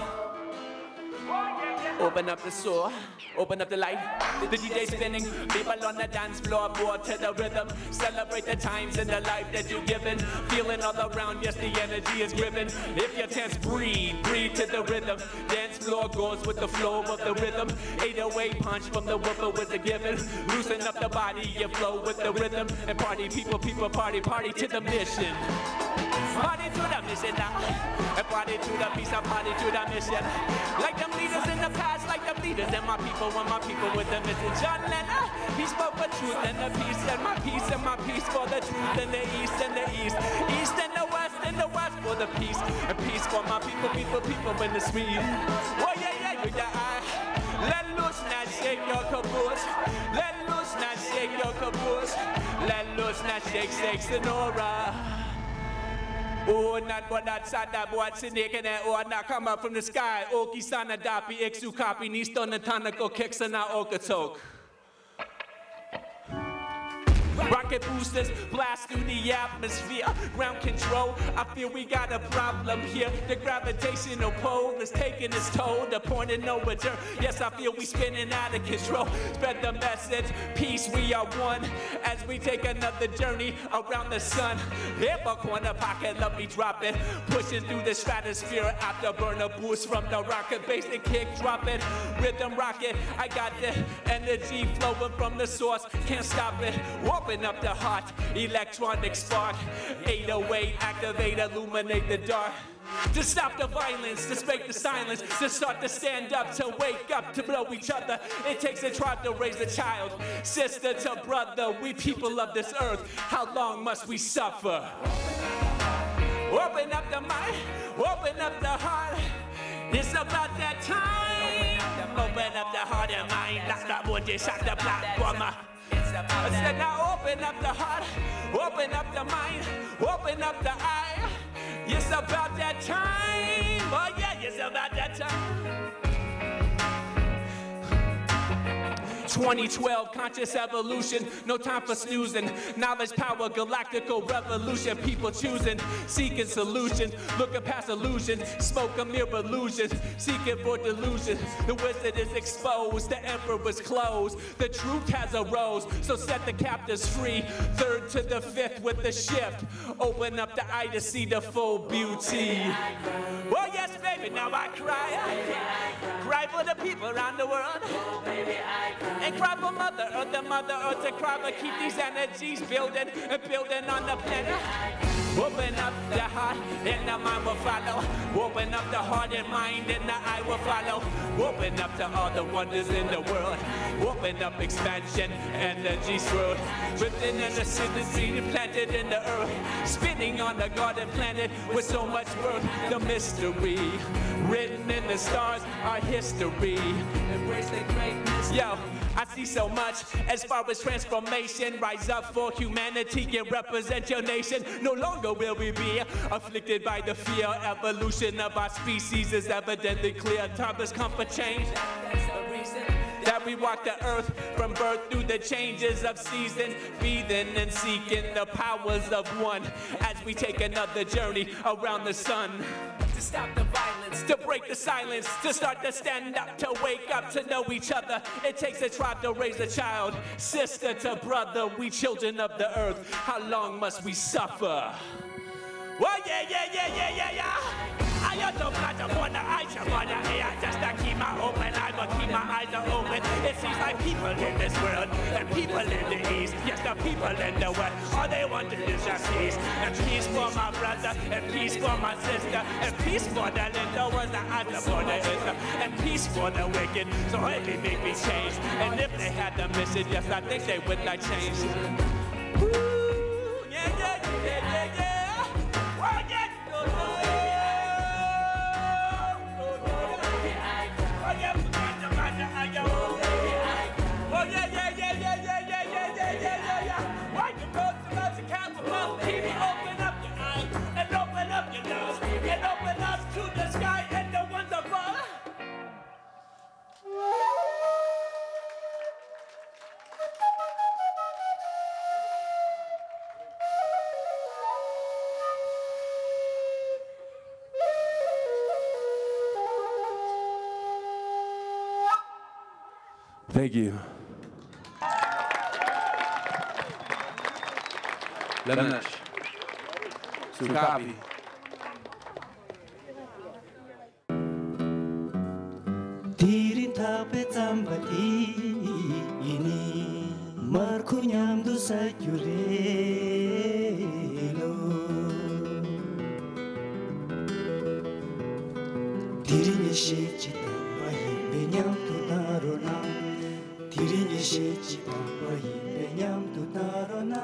Speaker 1: Open up the soul, open up the light. The DJ spinning, people on the dance floor, bored to the rhythm. Celebrate the times and the life that you're given. Feeling all around, yes, the energy is driven. If you're tense, breathe to the rhythm. Dance floor goes with the flow of the rhythm. 808 punch from the woofer was a given. Loosen up the body, you flow with the rhythm. And party, people, party to the mission. Party to the mission now. And party to the peace, and party to the mission. Like them leaders in the past, like the leaders and my people with the mission. John Lennon, he spoke for truth and the peace, and my peace for the truth in the east and the east. East and the west for the peace. And peace for my people in the sweet. Oh yeah. Let loose now, shake your caboose. Let loose now, shake your caboose. Let loose now, shake Sonora. Oh, not what that sad that boy snake and oh, not come up from the sky. Oki sana dapi, exu kapi, nisto natanako keksana okatok. Rocket boosters blast through the atmosphere. Ground control, I feel we got a problem here. The gravitational pole is taking its toll. The point of no return. Yes, I feel we spinning out of control. Spread the message, peace, we are one. As we take another journey around the sun. Hip a corner pocket, love me dropping. Pushing through the stratosphere. Afterburner boost from the rocket. Basic kick dropping. Rhythm rocket. I got the energy flowing from the source. Can't stop it. Open Open up the heart, electronic spark. 808, activate, illuminate the dark. To stop the violence, to break the silence, to start to stand up, to wake up, to know each other. It takes a tribe to raise a child, sister to brother. We people of this earth, how long must we suffer? Open up the mind, open up the heart. It's about that time. Open up the heart and mind. That's not what you shot the platform. I said now open up the heart, open up the mind, open up the eye. It's about that time. Oh yeah, it's about that time. 2012, conscious evolution, no time for snoozing. Knowledge, power, galactical revolution. People choosing, seeking solutions, looking past illusion, smoke a mere illusion, seeking for delusion. The wizard is exposed, the emperor is closed, the truth has arose, so set the captives free. Third to the fifth with the shift, open up the eye to see the full beauty. Oh yes, baby, now I cry for the people around the world. And cry for Mother Earth, to cry, but keep these energies building and building on the planet. Open up the heart and the mind will follow. Open up the heart and mind and the eye will follow. Open up to all the wonders in the world. Open up expansion, energy swirl. Within an ascendancy planted in the earth. Spinning on the garden planet with so much worth. The mystery written in the stars, our history. Embrace the greatness. Yo, I see so much as far as transformation. Rise up for humanity and represent your nation. No longer will we be afflicted by the fear. Evolution of our species is evidently clear. Time has come for change. That's the reason that we walk the earth from birth through the changes of season, feeding and seeking the powers of one as we take another journey around the sun. To stop the violence, to break the silence, to start to stand up, to wake up, to know each other. It takes a tribe to raise a child, sister to brother, we children of the earth. How long must we suffer? Oh yeah, yeah, yeah, yeah, yeah, yeah. I don't got to want the eyes of the air, just to keep my open eyes, but keep my eyes open. It seems like people in this world, and people in the east, yes, the people in the west, all they want is just peace. And peace for my brother, and peace for my sister, and peace for the little ones that I support the Israel, and peace for the wicked, so it can make me change. And if they had the message, yes, I think they would like change. Woo, yeah, yeah, yeah, yeah, yeah. Oh, yeah.
Speaker 12: Thank you. Lemnash. Sukapi.
Speaker 3: Tirin tape tambali ini markunyam du sayurelo Tirin shechita mahi benyam tu narona Tirin shechita mahi benyam tu narona